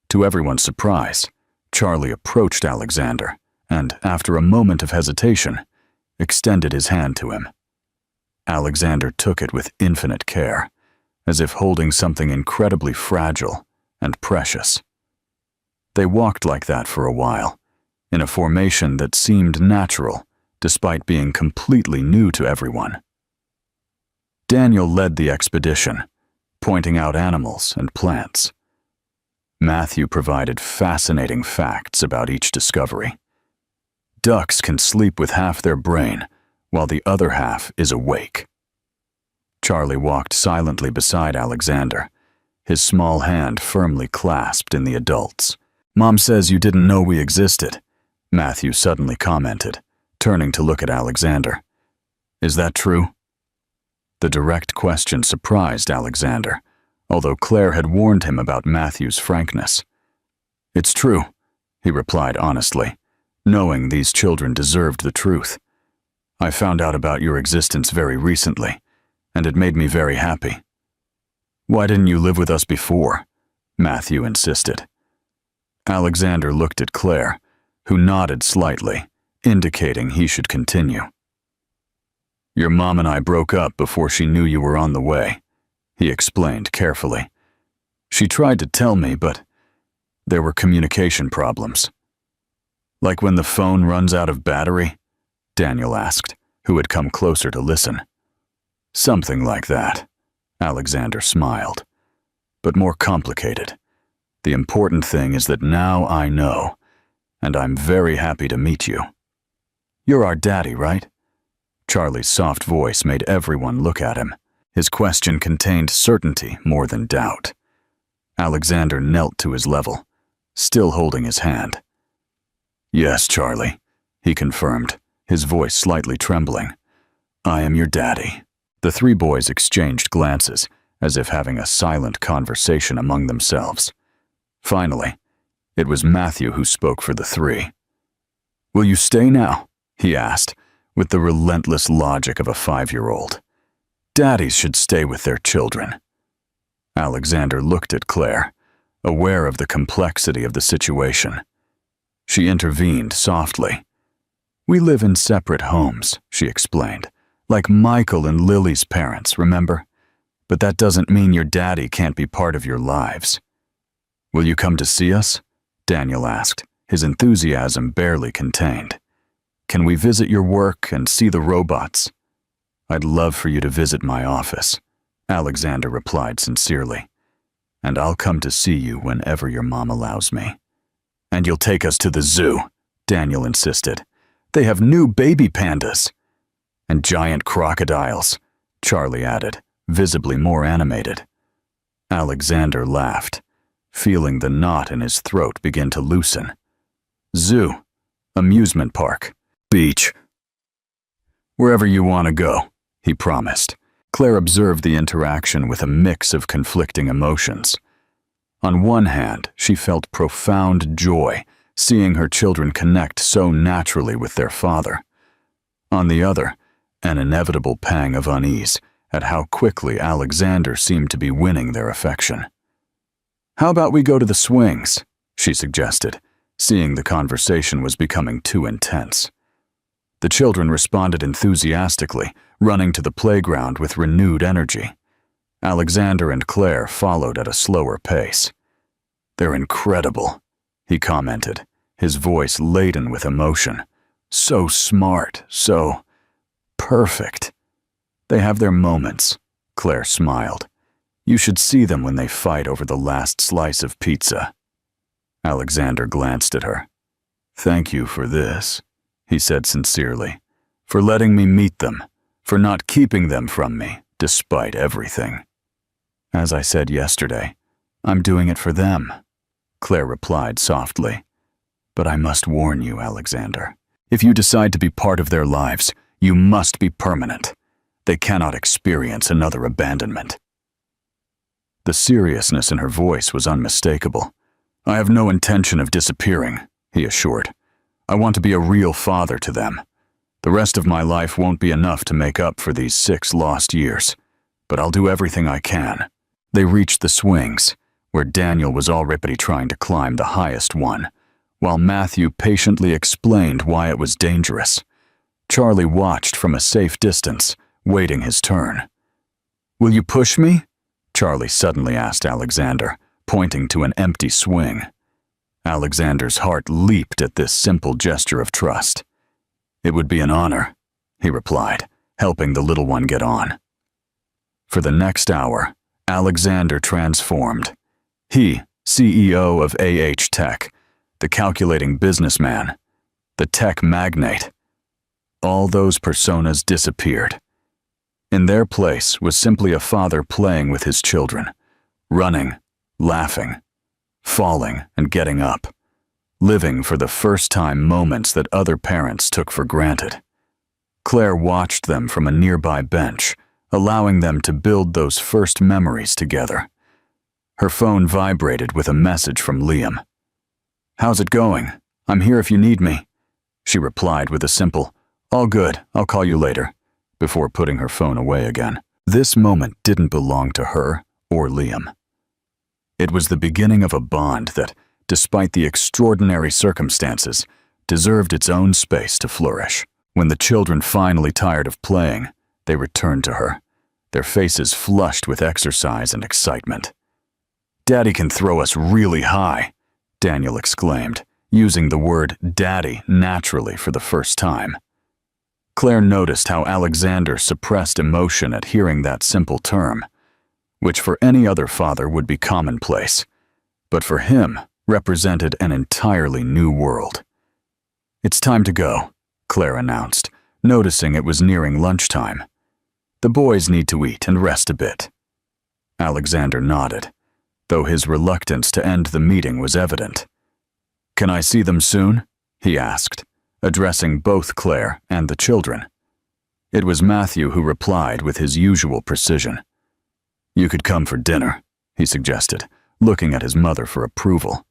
To everyone's surprise, Charlie approached Alexander and, after a moment of hesitation, extended his hand to him. Alexander took it with infinite care, as if holding something incredibly fragile and precious. They walked like that for a while, in a formation that seemed natural, despite being completely new to everyone. Daniel led the expedition, pointing out animals and plants. Matthew provided fascinating facts about each discovery. Ducks can sleep with half their brain, while the other half is awake. Charlie walked silently beside Alexander, his small hand firmly clasped in the adult's. "Mom says you didn't know we existed," Matthew suddenly commented, turning to look at Alexander. "Is that true?" The direct question surprised Alexander, although Claire had warned him about Matthew's frankness. "It's true," he replied honestly, knowing these children deserved the truth. "I found out about your existence very recently, and it made me very happy." "Why didn't you live with us before?" Matthew insisted. Alexander looked at Claire, who nodded slightly, indicating he should continue. "Your mom and I broke up before she knew you were on the way," he explained carefully. "She tried to tell me, but there were communication problems." "Like when the phone runs out of battery?" Daniel asked, who had come closer to listen. "Something like that," Alexander smiled. "But more complicated. The important thing is that now I know, and I'm very happy to meet you. You're our daddy, right?" Charlie's soft voice made everyone look at him. His question contained certainty more than doubt. Alexander knelt to his level, still holding his hand. "Yes, Charlie," he confirmed, his voice slightly trembling. "I am your daddy." The three boys exchanged glances, as if having a silent conversation among themselves. Finally, it was Matthew who spoke for the three. "Will you stay now?" he asked, with the relentless logic of a 5-year-old. Daddies should stay with their children. Alexander looked at Claire, aware of the complexity of the situation. She intervened softly. "We live in separate homes," she explained, "like Michael and Lily's parents, remember? But that doesn't mean your daddy can't be part of your lives." "Will you come to see us?" Daniel asked, his enthusiasm barely contained. "Can we visit your work and see the robots?" "I'd love for you to visit my office," Alexander replied sincerely. "And I'll come to see you whenever your mom allows me." "And you'll take us to the zoo," Daniel insisted. "They have new baby pandas." "And giant crocodiles," Charlie added, visibly more animated. Alexander laughed, feeling the knot in his throat begin to loosen. "Zoo, amusement park, beach. Wherever you want to go," he promised. Claire observed the interaction with a mix of conflicting emotions. On one hand, she felt profound joy seeing her children connect so naturally with their father. On the other, an inevitable pang of unease at how quickly Alexander seemed to be winning their affection. "How about we go to the swings?" she suggested, seeing the conversation was becoming too intense. The children responded enthusiastically, running to the playground with renewed energy. Alexander and Claire followed at a slower pace. "They're incredible," he commented, his voice laden with emotion. "So smart, so perfect." "They have their moments," Claire smiled. "You should see them when they fight over the last slice of pizza." Alexander glanced at her. "Thank you for this," he said sincerely, "for letting me meet them, for not keeping them from me, despite everything." "As I said yesterday, I'm doing it for them," Claire replied softly. "But I must warn you, Alexander. If you decide to be part of their lives, you must be permanent. They cannot experience another abandonment." The seriousness in her voice was unmistakable. "I have no intention of disappearing," he assured. "I want to be a real father to them. The rest of my life won't be enough to make up for these 6 lost years, but I'll do everything I can." They reached the swings, where Daniel was already trying to climb the highest one, while Matthew patiently explained why it was dangerous. Charlie watched from a safe distance, waiting his turn. "Will you push me?" Charlie suddenly asked Alexander, pointing to an empty swing. Alexander's heart leaped at this simple gesture of trust. "It would be an honor," he replied, helping the little one get on. For the next hour, Alexander transformed. He, CEO of AH Tech, the calculating businessman, the tech magnate. All those personas disappeared. In their place was simply a father playing with his children, running, laughing, falling and getting up, living for the first time moments that other parents took for granted. Claire watched them from a nearby bench, allowing them to build those first memories together. Her phone vibrated with a message from Liam. "How's it going? I'm here if you need me," she replied with a simple, "All good, I'll call you later," before putting her phone away again. This moment didn't belong to her or Liam. It was the beginning of a bond that, despite the extraordinary circumstances, deserved its own space to flourish. When the children finally tired of playing, they returned to her, their faces flushed with exercise and excitement. "Daddy can throw us really high," Daniel exclaimed, using the word daddy naturally for the first time. Claire noticed how Alexander suppressed emotion at hearing that simple term, which for any other father would be commonplace, but for him represented an entirely new world. "It's time to go," Claire announced, noticing it was nearing lunchtime. "The boys need to eat and rest a bit." Alexander nodded, though his reluctance to end the meeting was evident. "Can I see them soon?" he asked, addressing both Claire and the children. It was Matthew who replied with his usual precision. "You could come for dinner," he suggested, looking at his mother for approval.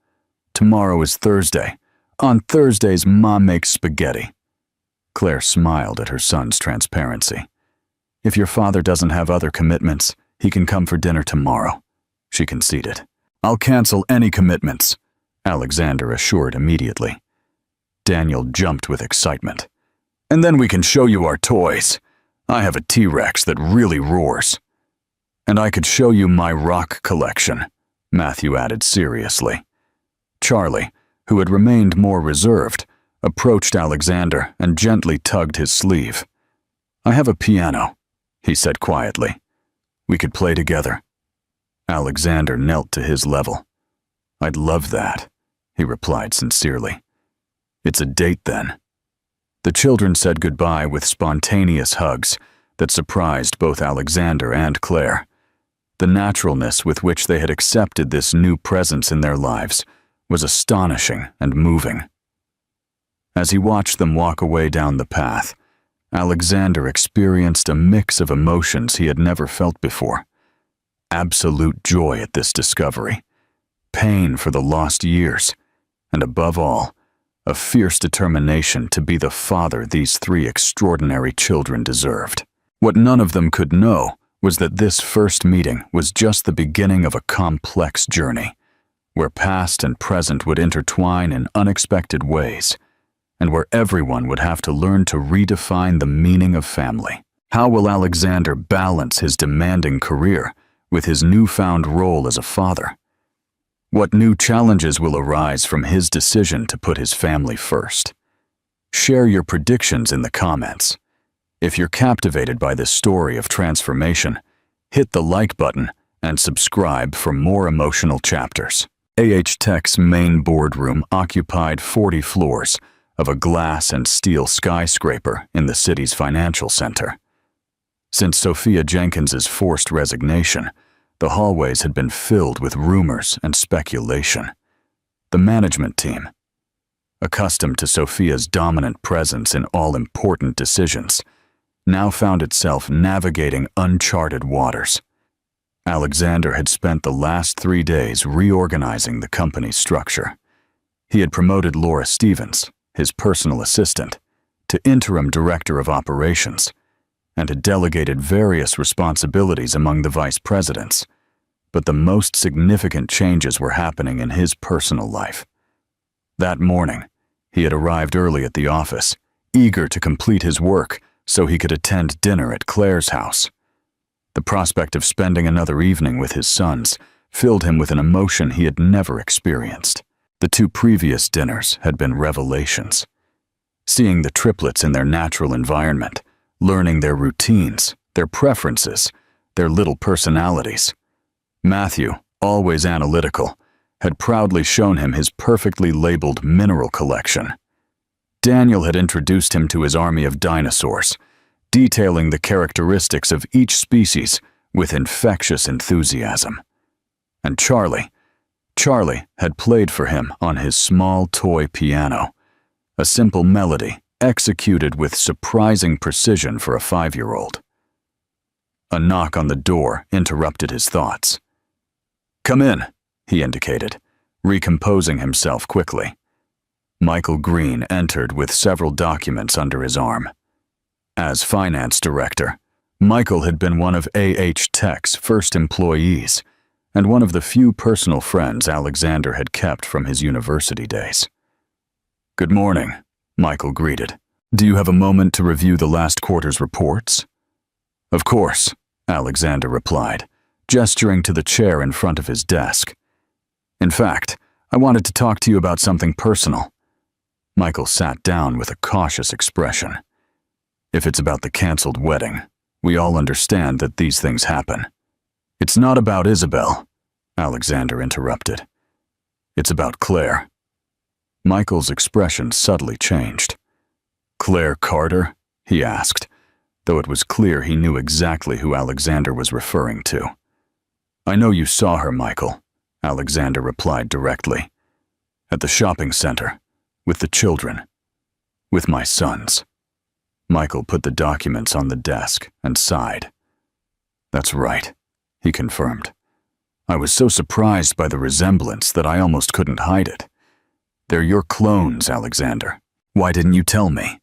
"Tomorrow is Thursday. On Thursdays, Mom makes spaghetti." Claire smiled at her son's transparency. "If your father doesn't have other commitments, he can come for dinner tomorrow," she conceded. "I'll cancel any commitments," Alexander assured immediately. Daniel jumped with excitement. "And then we can show you our toys. I have a T-Rex that really roars." "And I could show you my rock collection," Matthew added seriously. Charlie, who had remained more reserved, approached Alexander and gently tugged his sleeve. "I have a piano," he said quietly. "We could play together." Alexander knelt to his level. "I'd love that," he replied sincerely. "It's a date then." The children said goodbye with spontaneous hugs that surprised both Alexander and Claire. The naturalness with which they had accepted this new presence in their lives was astonishing and moving. As he watched them walk away down the path, Alexander experienced a mix of emotions he had never felt before. Absolute joy at this discovery, pain for the lost years, and above all, a fierce determination to be the father these three extraordinary children deserved. What none of them could know was that this first meeting was just the beginning of a complex journey, where past and present would intertwine in unexpected ways, and where everyone would have to learn to redefine the meaning of family. How will Alexander balance his demanding career with his newfound role as a father? What new challenges will arise from his decision to put his family first? Share your predictions in the comments. If you're captivated by this story of transformation, hit the like button and subscribe for more emotional chapters. Tech's main boardroom occupied 40 floors of a glass and steel skyscraper in the city's financial center. Since Sophia Jenkins's forced resignation, the hallways had been filled with rumors and speculation. The management team, accustomed to Sophia's dominant presence in all important decisions, now found itself navigating uncharted waters. Alexander had spent the last 3 days reorganizing the company's structure. He had promoted Laura Stevens, his personal assistant, to interim director of operations, and had delegated various responsibilities among the vice presidents. But the most significant changes were happening in his personal life. That morning, he had arrived early at the office, eager to complete his work so he could attend dinner at Claire's house. The prospect of spending another evening with his sons filled him with an emotion he had never experienced. The 2 previous dinners had been revelations. Seeing the triplets in their natural environment, learning their routines, their preferences, their little personalities. Matthew, always analytical, had proudly shown him his perfectly labeled mineral collection. Daniel had introduced him to his army of dinosaurs, detailing the characteristics of each species with infectious enthusiasm. And Charlie had played for him on his small toy piano, a simple melody executed with surprising precision for a 5-year-old. A knock on the door interrupted his thoughts. "Come in," he indicated, recomposing himself quickly. Michael Green entered with several documents under his arm. As finance director, Michael had been one of Tech's first employees and one of the few personal friends Alexander had kept from his university days. "Good morning," Michael greeted. "Do you have a moment to review the last quarter's reports?" "Of course," Alexander replied, gesturing to the chair in front of his desk. "In fact, I wanted to talk to you about something personal." Michael sat down with a cautious expression. "If it's about the canceled wedding, we all understand that these things happen." "It's not about Isabel," Alexander interrupted. "It's about Claire." Michael's expression subtly changed. "Claire Carter?" he asked, though it was clear he knew exactly who Alexander was referring to. "I know you saw her, Michael," Alexander replied directly. "At the shopping center, with the children, with my sons." Michael put the documents on the desk and sighed. "That's right," he confirmed. "I was so surprised by the resemblance that I almost couldn't hide it. They're your clones, Alexander. Why didn't you tell me?"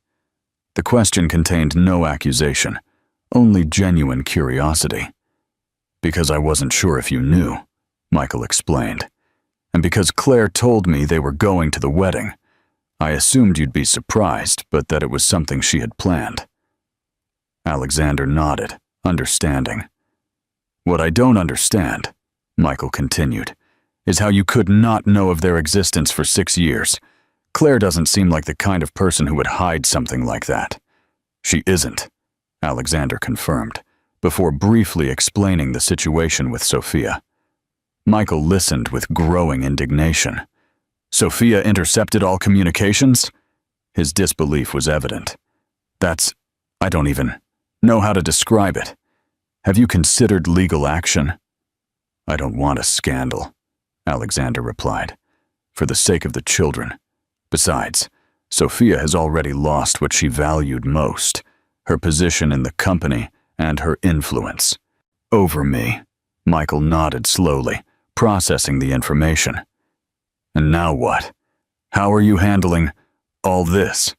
The question contained no accusation, only genuine curiosity. "Because I wasn't sure if you knew," Michael explained. "And because Claire told me they were going to the wedding, I assumed you'd be surprised, but that it was something she had planned." Alexander nodded, understanding. "What I don't understand," Michael continued, "is how you could not know of their existence for 6 years. Claire doesn't seem like the kind of person who would hide something like that." "She isn't," Alexander confirmed, before briefly explaining the situation with Sophia. Michael listened with growing indignation. "Sophia intercepted all communications?" His disbelief was evident. I don't even know how to describe it. Have you considered legal action?" "I don't want a scandal," Alexander replied, "for the sake of the children. Besides, Sophia has already lost what she valued most, her position in the company and her influence." "Over me," Michael nodded slowly, processing the information. "And now what? How are you handling All this?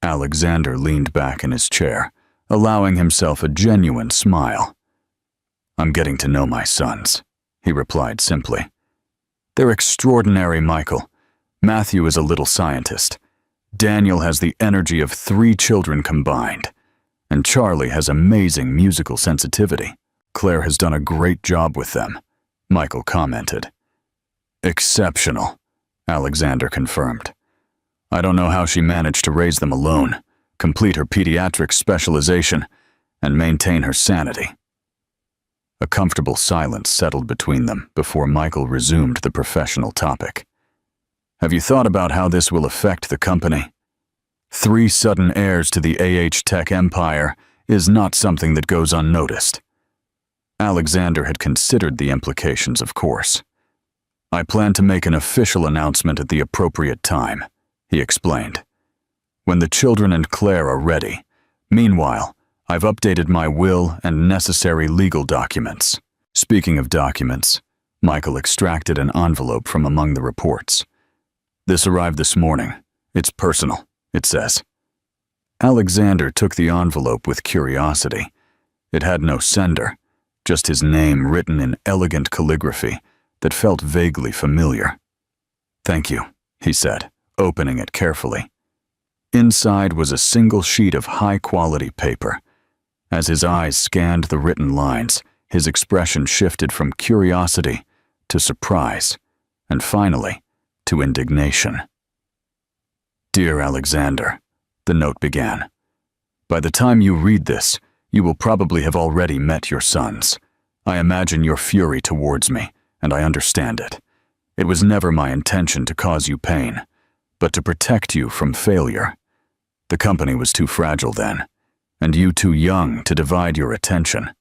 Alexander leaned back in his chair, allowing himself a genuine smile. I'm getting to know my sons, he replied simply. They're extraordinary, Michael. Matthew is a little scientist. Daniel has the energy of 3 children combined. And Charlie has amazing musical sensitivity. Claire has done a great job with them, Michael commented. Exceptional, Alexander confirmed. I don't know how she managed to raise them alone, complete her pediatric specialization, and maintain her sanity. A comfortable silence settled between them before Michael resumed the professional topic. Have you thought about how this will affect the company? 3 sudden heirs to the Tech empire is not something that goes unnoticed. Alexander had considered the implications, of course. I plan to make an official announcement at the appropriate time, he explained. When the children and Claire are ready. Meanwhile, I've updated my will and necessary legal documents. Speaking of documents, Michael extracted an envelope from among the reports. This arrived this morning. It's personal, it says. Alexander took the envelope with curiosity. It had no sender, just his name written in elegant calligraphy that felt vaguely familiar. Thank you, he said, opening it carefully. Inside was a single sheet of high-quality paper. As his eyes scanned the written lines, his expression shifted from curiosity to surprise, and finally, to indignation. Dear Alexander, the note began. By the time you read this, you will probably have already met your sons. I imagine your fury towards me, and I understand it. It was never my intention to cause you pain, but to protect you from failure. The company was too fragile then, and you too young to divide your attention.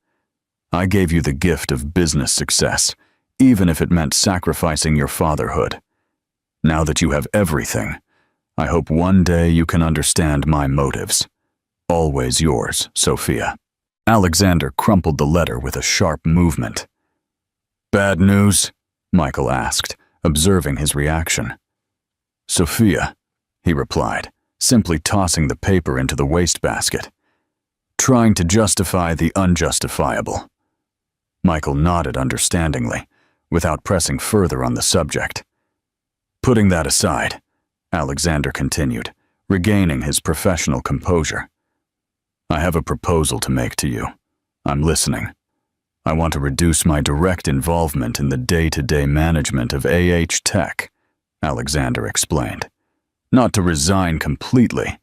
I gave you the gift of business success, even if it meant sacrificing your fatherhood. Now that you have everything, I hope one day you can understand my motives. Always yours, Sophia. Alexander crumpled the letter with a sharp movement. Bad news? Michael asked, observing his reaction. Sophia, he replied, simply tossing the paper into the wastebasket. Trying to justify the unjustifiable. Michael nodded understandingly, without pressing further on the subject. Putting that aside, Alexander continued, regaining his professional composure. I have a proposal to make to you. I'm listening. I want to reduce my direct involvement in the day-to-day management of Tech, Alexander explained. Not to resign completely,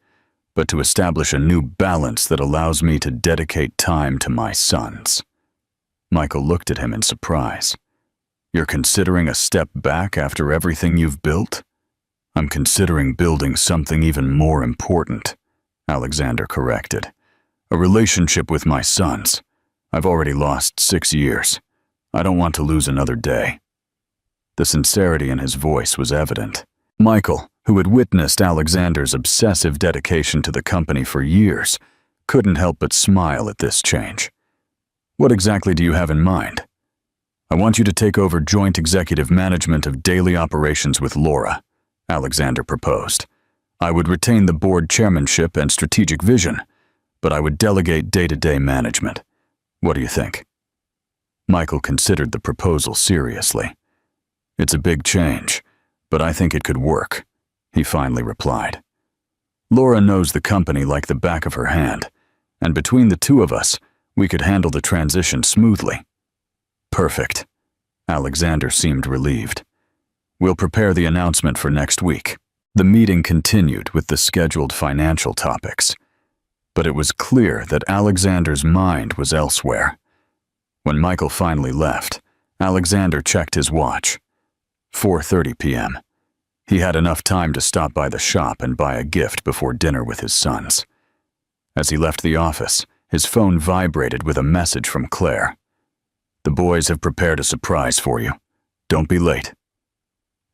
but to establish a new balance that allows me to dedicate time to my sons. Michael looked at him in surprise. You're considering a step back after everything you've built? I'm considering building something even more important, Alexander corrected. A relationship with my sons. I've already lost 6 years. I don't want to lose another day. The sincerity in his voice was evident. Michael, who had witnessed Alexander's obsessive dedication to the company for years, couldn't help but smile at this change. What exactly do you have in mind? I want you to take over joint executive management of daily operations with Laura, Alexander proposed. I would retain the board chairmanship and strategic vision, but I would delegate day-to-day management. What do you think? Michael considered the proposal seriously. It's a big change, but I think it could work, he finally replied. Laura knows the company like the back of her hand, and between the two of us, we could handle the transition smoothly. Perfect. Alexander seemed relieved. We'll prepare the announcement for next week. The meeting continued with the scheduled financial topics, but it was clear that Alexander's mind was elsewhere. When Michael finally left, Alexander checked his watch. 4:30 p.m. He had enough time to stop by the shop and buy a gift before dinner with his sons. As he left the office, his phone vibrated with a message from Claire. The boys have prepared a surprise for you. Don't be late.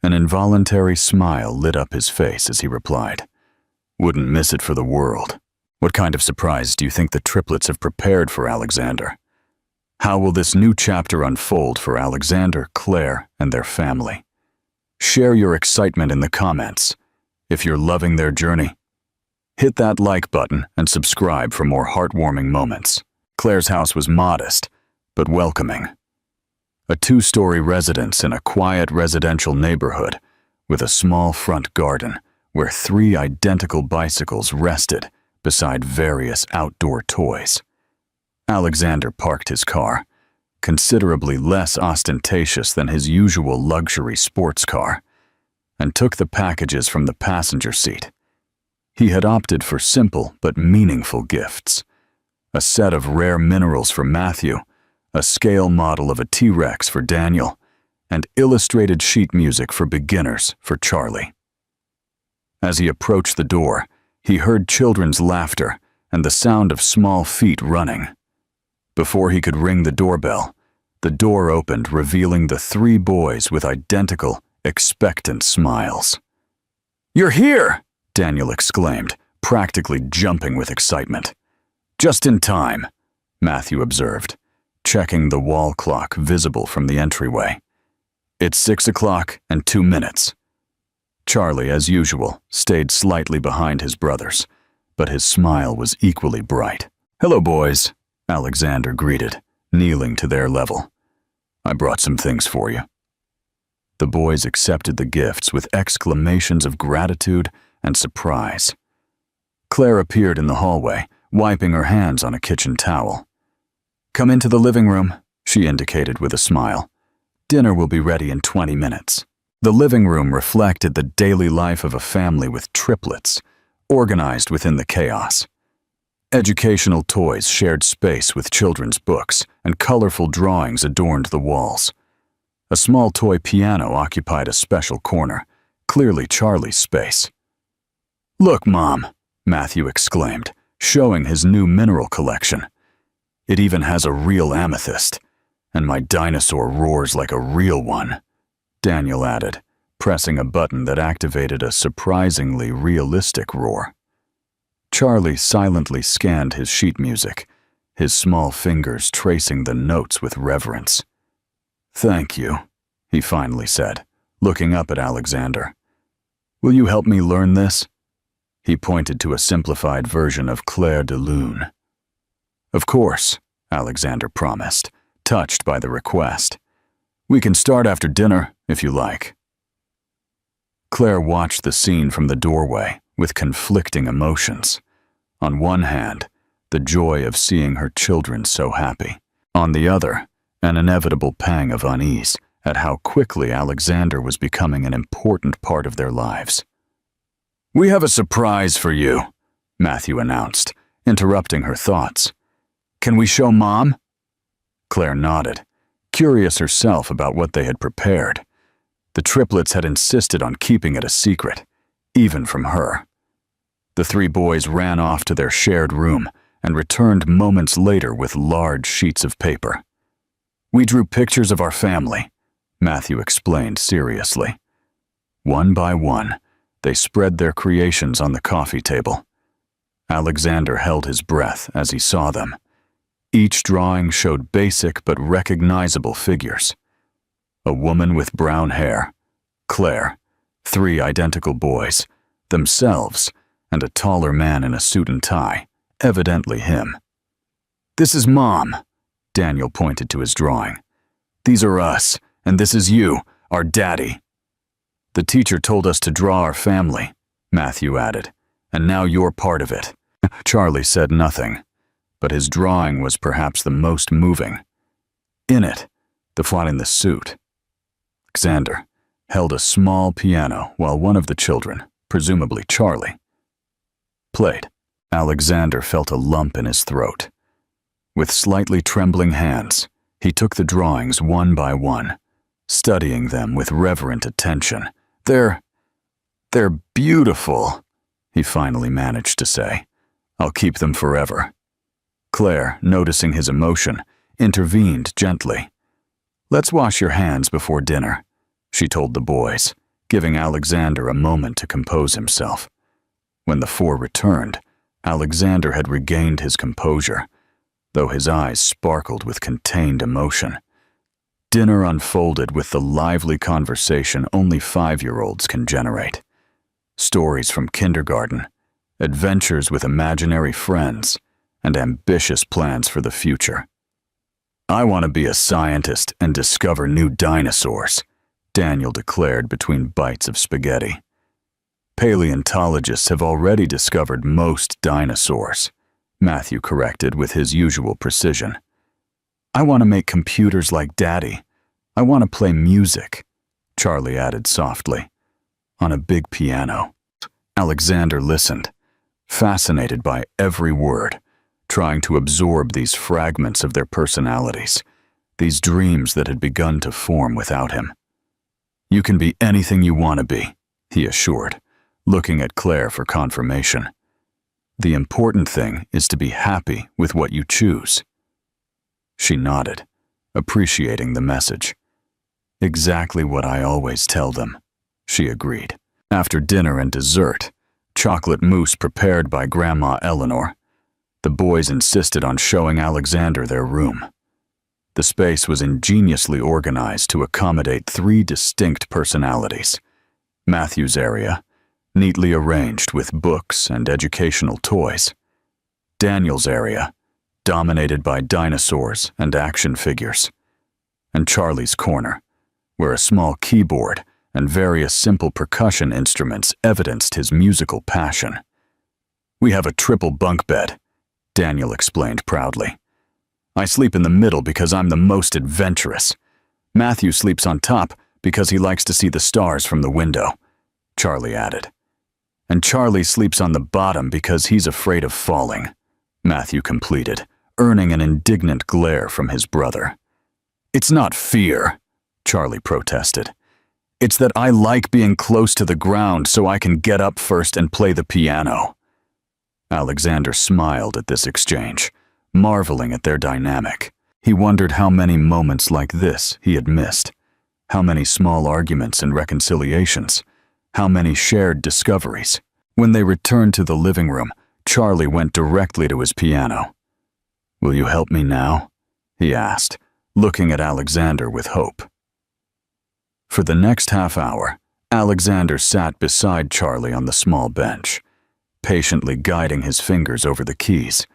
An involuntary smile lit up his face as he replied, Wouldn't miss it for the world. What kind of surprise do you think the triplets have prepared for Alexander? How will this new chapter unfold for Alexander, Claire, and their family? Share your excitement in the comments. If you're loving their journey, hit that like button and subscribe for more heartwarming moments. Claire's house was modest, but welcoming. A 2-story residence in a quiet residential neighborhood with a small front garden where 3 identical bicycles rested beside various outdoor toys. Alexander parked his car, considerably less ostentatious than his usual luxury sports car, and took the packages from the passenger seat. He had opted for simple but meaningful gifts: a set of rare minerals for Matthew, a scale model of a T-Rex for Daniel, and illustrated sheet music for beginners for Charlie. As he approached the door, he heard children's laughter and the sound of small feet running. Before he could ring the doorbell, the door opened, revealing the 3 boys with identical, expectant smiles. "You're here!" Daniel exclaimed, practically jumping with excitement. "Just in time," Matthew observed, checking the wall clock visible from the entryway. "It's 6 o'clock and 2 minutes. Charlie, as usual, stayed slightly behind his brothers, but his smile was equally bright. "Hello, boys," Alexander greeted, kneeling to their level. "I brought some things for you." The boys accepted the gifts with exclamations of gratitude and surprise. Claire appeared in the hallway, wiping her hands on a kitchen towel. "Come into the living room," she indicated with a smile. "Dinner will be ready in 20 minutes. The living room reflected the daily life of a family with triplets, organized within the chaos. Educational toys shared space with children's books, and colorful drawings adorned the walls. A small toy piano occupied a special corner, clearly Charlie's space. "Look, Mom," Matthew exclaimed, showing his new mineral collection. "It even has a real amethyst, and my dinosaur roars like a real one," Daniel added, pressing a button that activated a surprisingly realistic roar. Charlie silently scanned his sheet music, his small fingers tracing the notes with reverence. "Thank you," he finally said, looking up at Alexander. "Will you help me learn this?" He pointed to a simplified version of Clair de Lune. "Of course," Alexander promised, touched by the request. "We can start after dinner, if you like." Claire watched the scene from the doorway with conflicting emotions. On one hand, the joy of seeing her children so happy. On the other, an inevitable pang of unease at how quickly Alexander was becoming an important part of their lives. "We have a surprise for you," Matthew announced, interrupting her thoughts. "Can we show Mom?" Claire nodded, curious herself about what they had prepared. The triplets had insisted on keeping it a secret, even from her. The 3 boys ran off to their shared room and returned moments later with large sheets of paper. "We drew pictures of our family," Matthew explained seriously. One by one, they spread their creations on the coffee table. Alexander held his breath as he saw them. Each drawing showed basic but recognizable figures. A woman with brown hair, Claire, 3 identical boys, themselves, and a taller man in a suit and tie, evidently him. "This is Mom," Daniel pointed to his drawing. "These are us, and this is you, our daddy." "The teacher told us to draw our family," Matthew added, "and now you're part of it." Charlie said nothing, but his drawing was perhaps the most moving. In it, the one in the suit, Alexander, held a small piano while one of the children, presumably Charlie, played. Alexander felt a lump in his throat. With slightly trembling hands, he took the drawings one by one, studying them with reverent attention. They're beautiful," he finally managed to say. "I'll keep them forever." Claire, noticing his emotion, intervened gently. "Let's wash your hands before dinner," she told the boys, giving Alexander a moment to compose himself. When the 4 returned, Alexander had regained his composure, though his eyes sparkled with contained emotion. Dinner unfolded with the lively conversation only 5-year-olds can generate. stories from kindergarten, adventures with imaginary friends, and ambitious plans for the future. "I want to be a scientist and discover new dinosaurs," Daniel declared between bites of spaghetti. "Paleontologists have already discovered most dinosaurs," Matthew corrected with his usual precision. "I want to make computers like Daddy. I want to play music," Charlie added softly, "on a big piano." Alexander listened, fascinated by every word, trying to absorb these fragments of their personalities, these dreams that had begun to form without him. "You can be anything you want to be," he assured, looking at Claire for confirmation. "The important thing is to be happy with what you choose." She nodded, appreciating the message. "Exactly what I always tell them," she agreed. After dinner and dessert, chocolate mousse prepared by Grandma Eleanor, the boys insisted on showing Alexander their room. The space was ingeniously organized to accommodate 3 distinct personalities. Matthew's area, neatly arranged with books and educational toys. Daniel's area, dominated by dinosaurs and action figures. And Charlie's corner, where a small keyboard and various simple percussion instruments evidenced his musical passion. "We have a triple bunk bed," Daniel explained proudly. "I sleep in the middle because I'm the most adventurous. Matthew sleeps on top because he likes to see the stars from the window," Charlie added. "And Charlie sleeps on the bottom because he's afraid of falling," Matthew completed, earning an indignant glare from his brother. "It's not fear," Charlie protested. "It's that I like being close to the ground so I can get up first and play the piano." Alexander smiled at this exchange, marveling at their dynamic. He wondered how many moments like this he had missed, how many small arguments and reconciliations, how many shared discoveries. When they returned to the living room, Charlie went directly to his piano. "Will you help me now?" he asked, looking at Alexander with hope. For the next half hour, Alexander sat beside Charlie on the small bench, patiently guiding his fingers over the keys,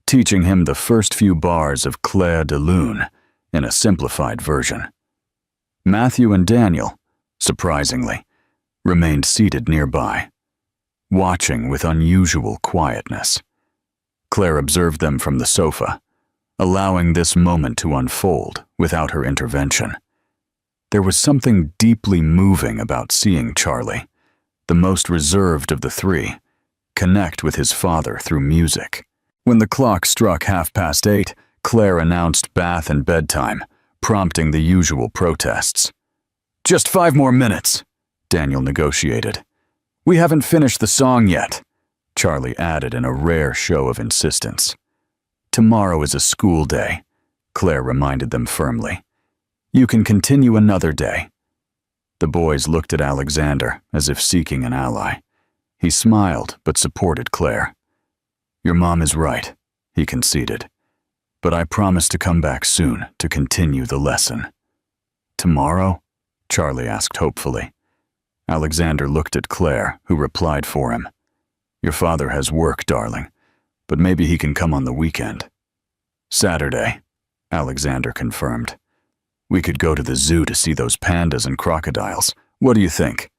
teaching him the first few bars of Clair de Lune in a simplified version. Matthew and Daniel, surprisingly, remained seated nearby, watching with unusual quietness. Claire observed them from the sofa, allowing this moment to unfold without her intervention. There was something deeply moving about seeing Charlie, the most reserved of the 3, connect with his father through music. When the clock struck 8:30, Claire announced bath and bedtime, prompting the usual protests. "Just 5 more minutes," Daniel negotiated. "We haven't finished the song yet," Charlie added in a rare show of insistence. "Tomorrow is a school day," Claire reminded them firmly. "You can continue another day." The boys looked at Alexander as if seeking an ally. He smiled but supported Claire. "Your mom is right," he conceded. "But I promise to come back soon to continue the lesson." "Tomorrow?" Charlie asked hopefully. Alexander looked at Claire, who replied for him. "Your father has work, darling, but maybe he can come on the weekend." "Saturday," Alexander confirmed. "We could go to the zoo to see those pandas and crocodiles. What do you think?"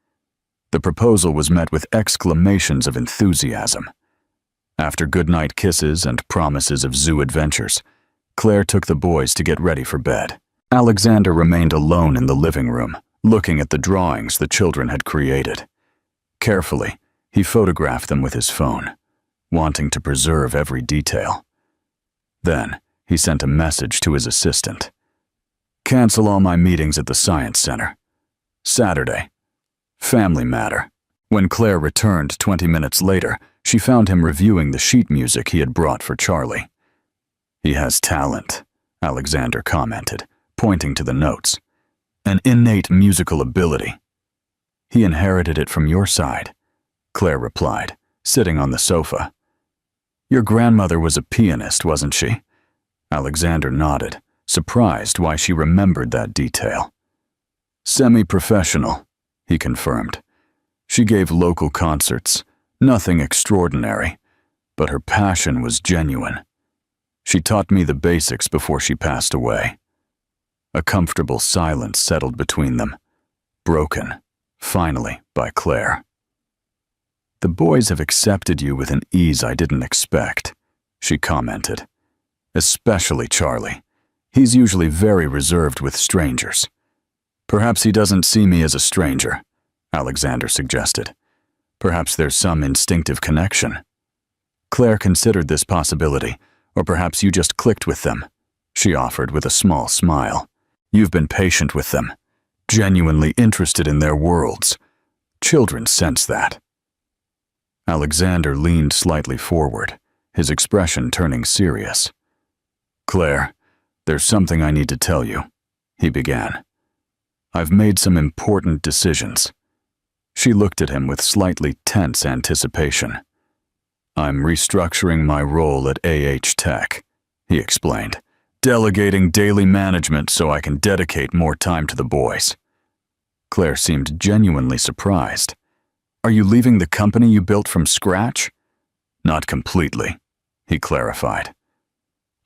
The proposal was met with exclamations of enthusiasm. After goodnight kisses and promises of zoo adventures, Claire took the boys to get ready for bed. Alexander remained alone in the living room, looking at the drawings the children had created. Carefully, he photographed them with his phone, wanting to preserve every detail. Then, he sent a message to his assistant. "Cancel all my meetings at the Science Center. Saturday. Family matter." When Claire returned 20 minutes later, she found him reviewing the sheet music he had brought for Charlie. "He has talent," Alexander commented, pointing to the notes. "An innate musical ability." "He inherited it from your side," Claire replied, sitting on the sofa. "Your grandmother was a pianist, wasn't she?" Alexander nodded, surprised why she remembered that detail. "Semi-professional," he confirmed. She gave local concerts, nothing extraordinary, but her passion was genuine. She taught me the basics before she passed away. A comfortable silence settled between them, broken, finally, by Claire. "The boys have accepted you with an ease I didn't expect," she commented. "Especially Charlie. He's usually very reserved with strangers." "Perhaps he doesn't see me as a stranger," Alexander suggested. "Perhaps there's some instinctive connection." Claire considered this possibility, or perhaps you just clicked with them, she offered with a small smile. "You've been patient with them, genuinely interested in their worlds. Children sense that." Alexander leaned slightly forward, his expression turning serious. "Claire, there's something I need to tell you," he began. "I've made some important decisions." She looked at him with slightly tense anticipation. "I'm restructuring my role at AH Tech," he explained, "delegating daily management so I can dedicate more time to the boys." Claire seemed genuinely surprised. "Are you leaving the company you built from scratch?" "Not completely," he clarified.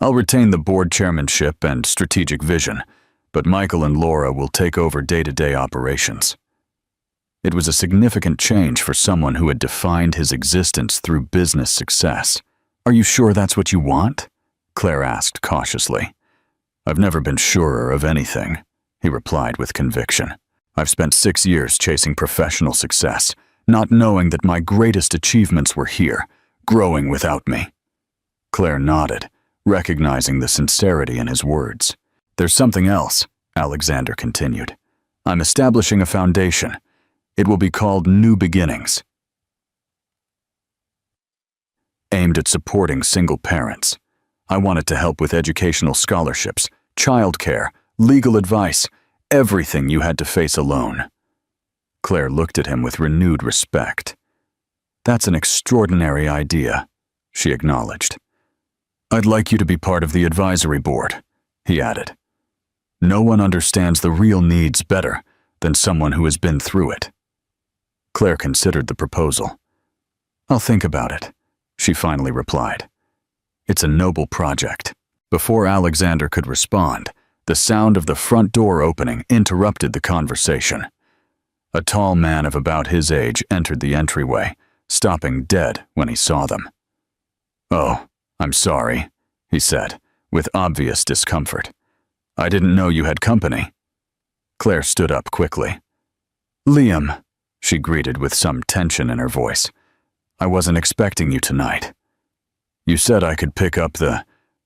"I'll retain the board chairmanship and strategic vision, but Michael and Laura will take over day-to-day operations." It was a significant change for someone who had defined his existence through business success. "Are you sure that's what you want?" Claire asked cautiously. "I've never been surer of anything," he replied with conviction. "I've spent 6 years chasing professional success, not knowing that my greatest achievements were here, growing without me." Claire nodded, recognizing the sincerity in his words. "There's something else," Alexander continued. "I'm establishing a foundation. It will be called New Beginnings, aimed at supporting single parents. I want it to help with educational scholarships, childcare, legal advice, everything you had to face alone." Claire looked at him with renewed respect. "That's an extraordinary idea," she acknowledged. "I'd like you to be part of the advisory board," he added. "No one understands the real needs better than someone who has been through it." Claire considered the proposal. "I'll think about it," she finally replied. "It's a noble project." Before Alexander could respond, the sound of the front door opening interrupted the conversation. A tall man of about his age entered the entryway, stopping dead when he saw them. "Oh, I'm sorry," he said, with obvious discomfort. "I didn't know you had company." Claire stood up quickly. "Liam," she greeted with some tension in her voice. "I wasn't expecting you tonight." "You said I could pick up the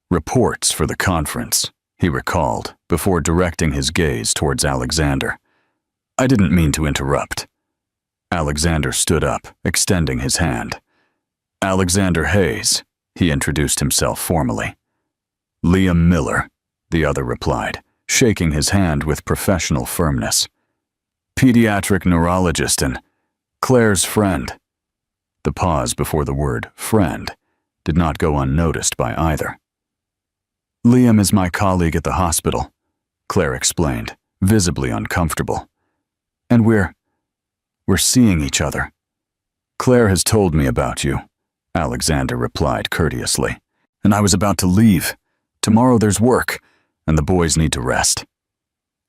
reports for the conference," he recalled, before directing his gaze towards Alexander. "I didn't mean to interrupt." Alexander stood up, extending his hand. "Alexander Hayes," he introduced himself formally. "Liam Miller," the other replied, shaking his hand with professional firmness. "Pediatric neurologist and Claire's friend." The pause before the word friend did not go unnoticed by either. "Liam is my colleague at the hospital," Claire explained, visibly uncomfortable. "And we're seeing each other." "Claire has told me about you," Alexander replied courteously. "And I was about to leave. Tomorrow there's work, and the boys need to rest."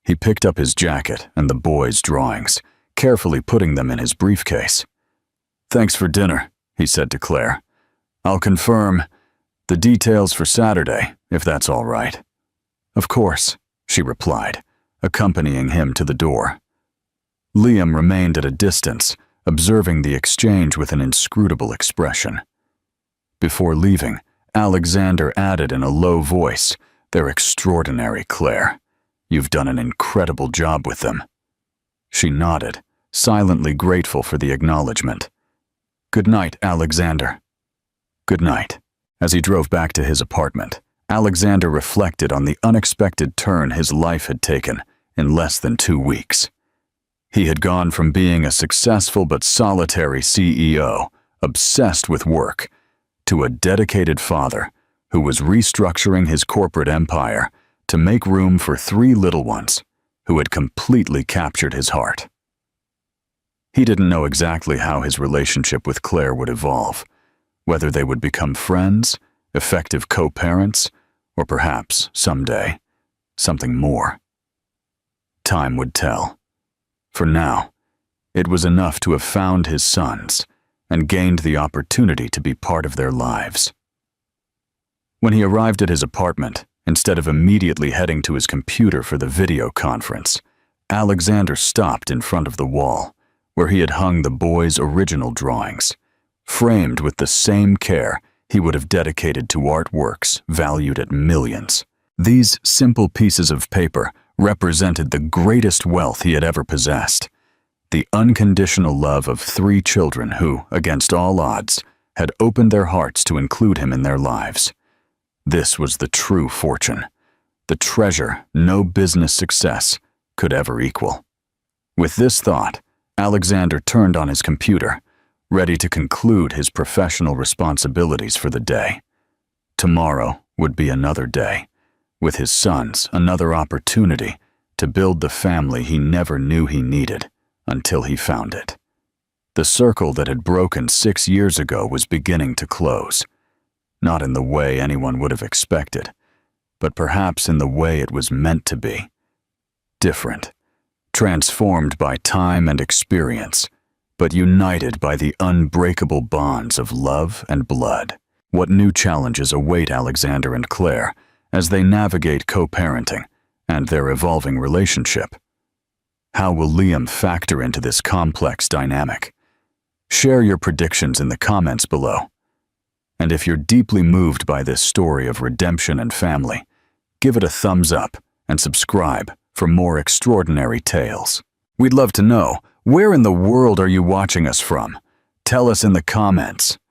He picked up his jacket and the boys' drawings, carefully putting them in his briefcase. "Thanks for dinner," he said to Claire. "I'll confirm the details for Saturday, if that's all right." "Of course," she replied, accompanying him to the door. Liam remained at a distance, observing the exchange with an inscrutable expression. Before leaving, Alexander added in a low voice, "They're extraordinary, Claire. You've done an incredible job with them." She nodded, silently grateful for the acknowledgement. "Good night, Alexander." "Good night." As he drove back to his apartment, Alexander reflected on the unexpected turn his life had taken in less than 2 weeks. He had gone from being a successful but solitary CEO, obsessed with work, to a dedicated father who was restructuring his corporate empire to make room for 3 little ones who had completely captured his heart. He didn't know exactly how his relationship with Claire would evolve, whether they would become friends, effective co-parents, or perhaps, someday, something more. Time would tell. For now, it was enough to have found his sons and gained the opportunity to be part of their lives. When he arrived at his apartment, instead of immediately heading to his computer for the video conference, Alexander stopped in front of the wall, where he had hung the boys' original drawings, framed with the same care he would have dedicated to artworks valued at millions. These simple pieces of paper represented the greatest wealth he had ever possessed, the unconditional love of 3 children who, against all odds, had opened their hearts to include him in their lives. This was the true fortune, the treasure no business success could ever equal. With this thought, Alexander turned on his computer, ready to conclude his professional responsibilities for the day. Tomorrow would be another day, with his sons another opportunity to build the family he never knew he needed until he found it. The circle that had broken 6 years ago was beginning to close, not in the way anyone would have expected, but perhaps in the way it was meant to be. Different, transformed by time and experience, but united by the unbreakable bonds of love and blood. What new challenges await Alexander and Claire as they navigate co-parenting and their evolving relationship? How will Liam factor into this complex dynamic? Share your predictions in the comments below. And if you're deeply moved by this story of redemption and family, give it a thumbs up and subscribe for more extraordinary tales. We'd love to know, where in the world are you watching us from? Tell us in the comments.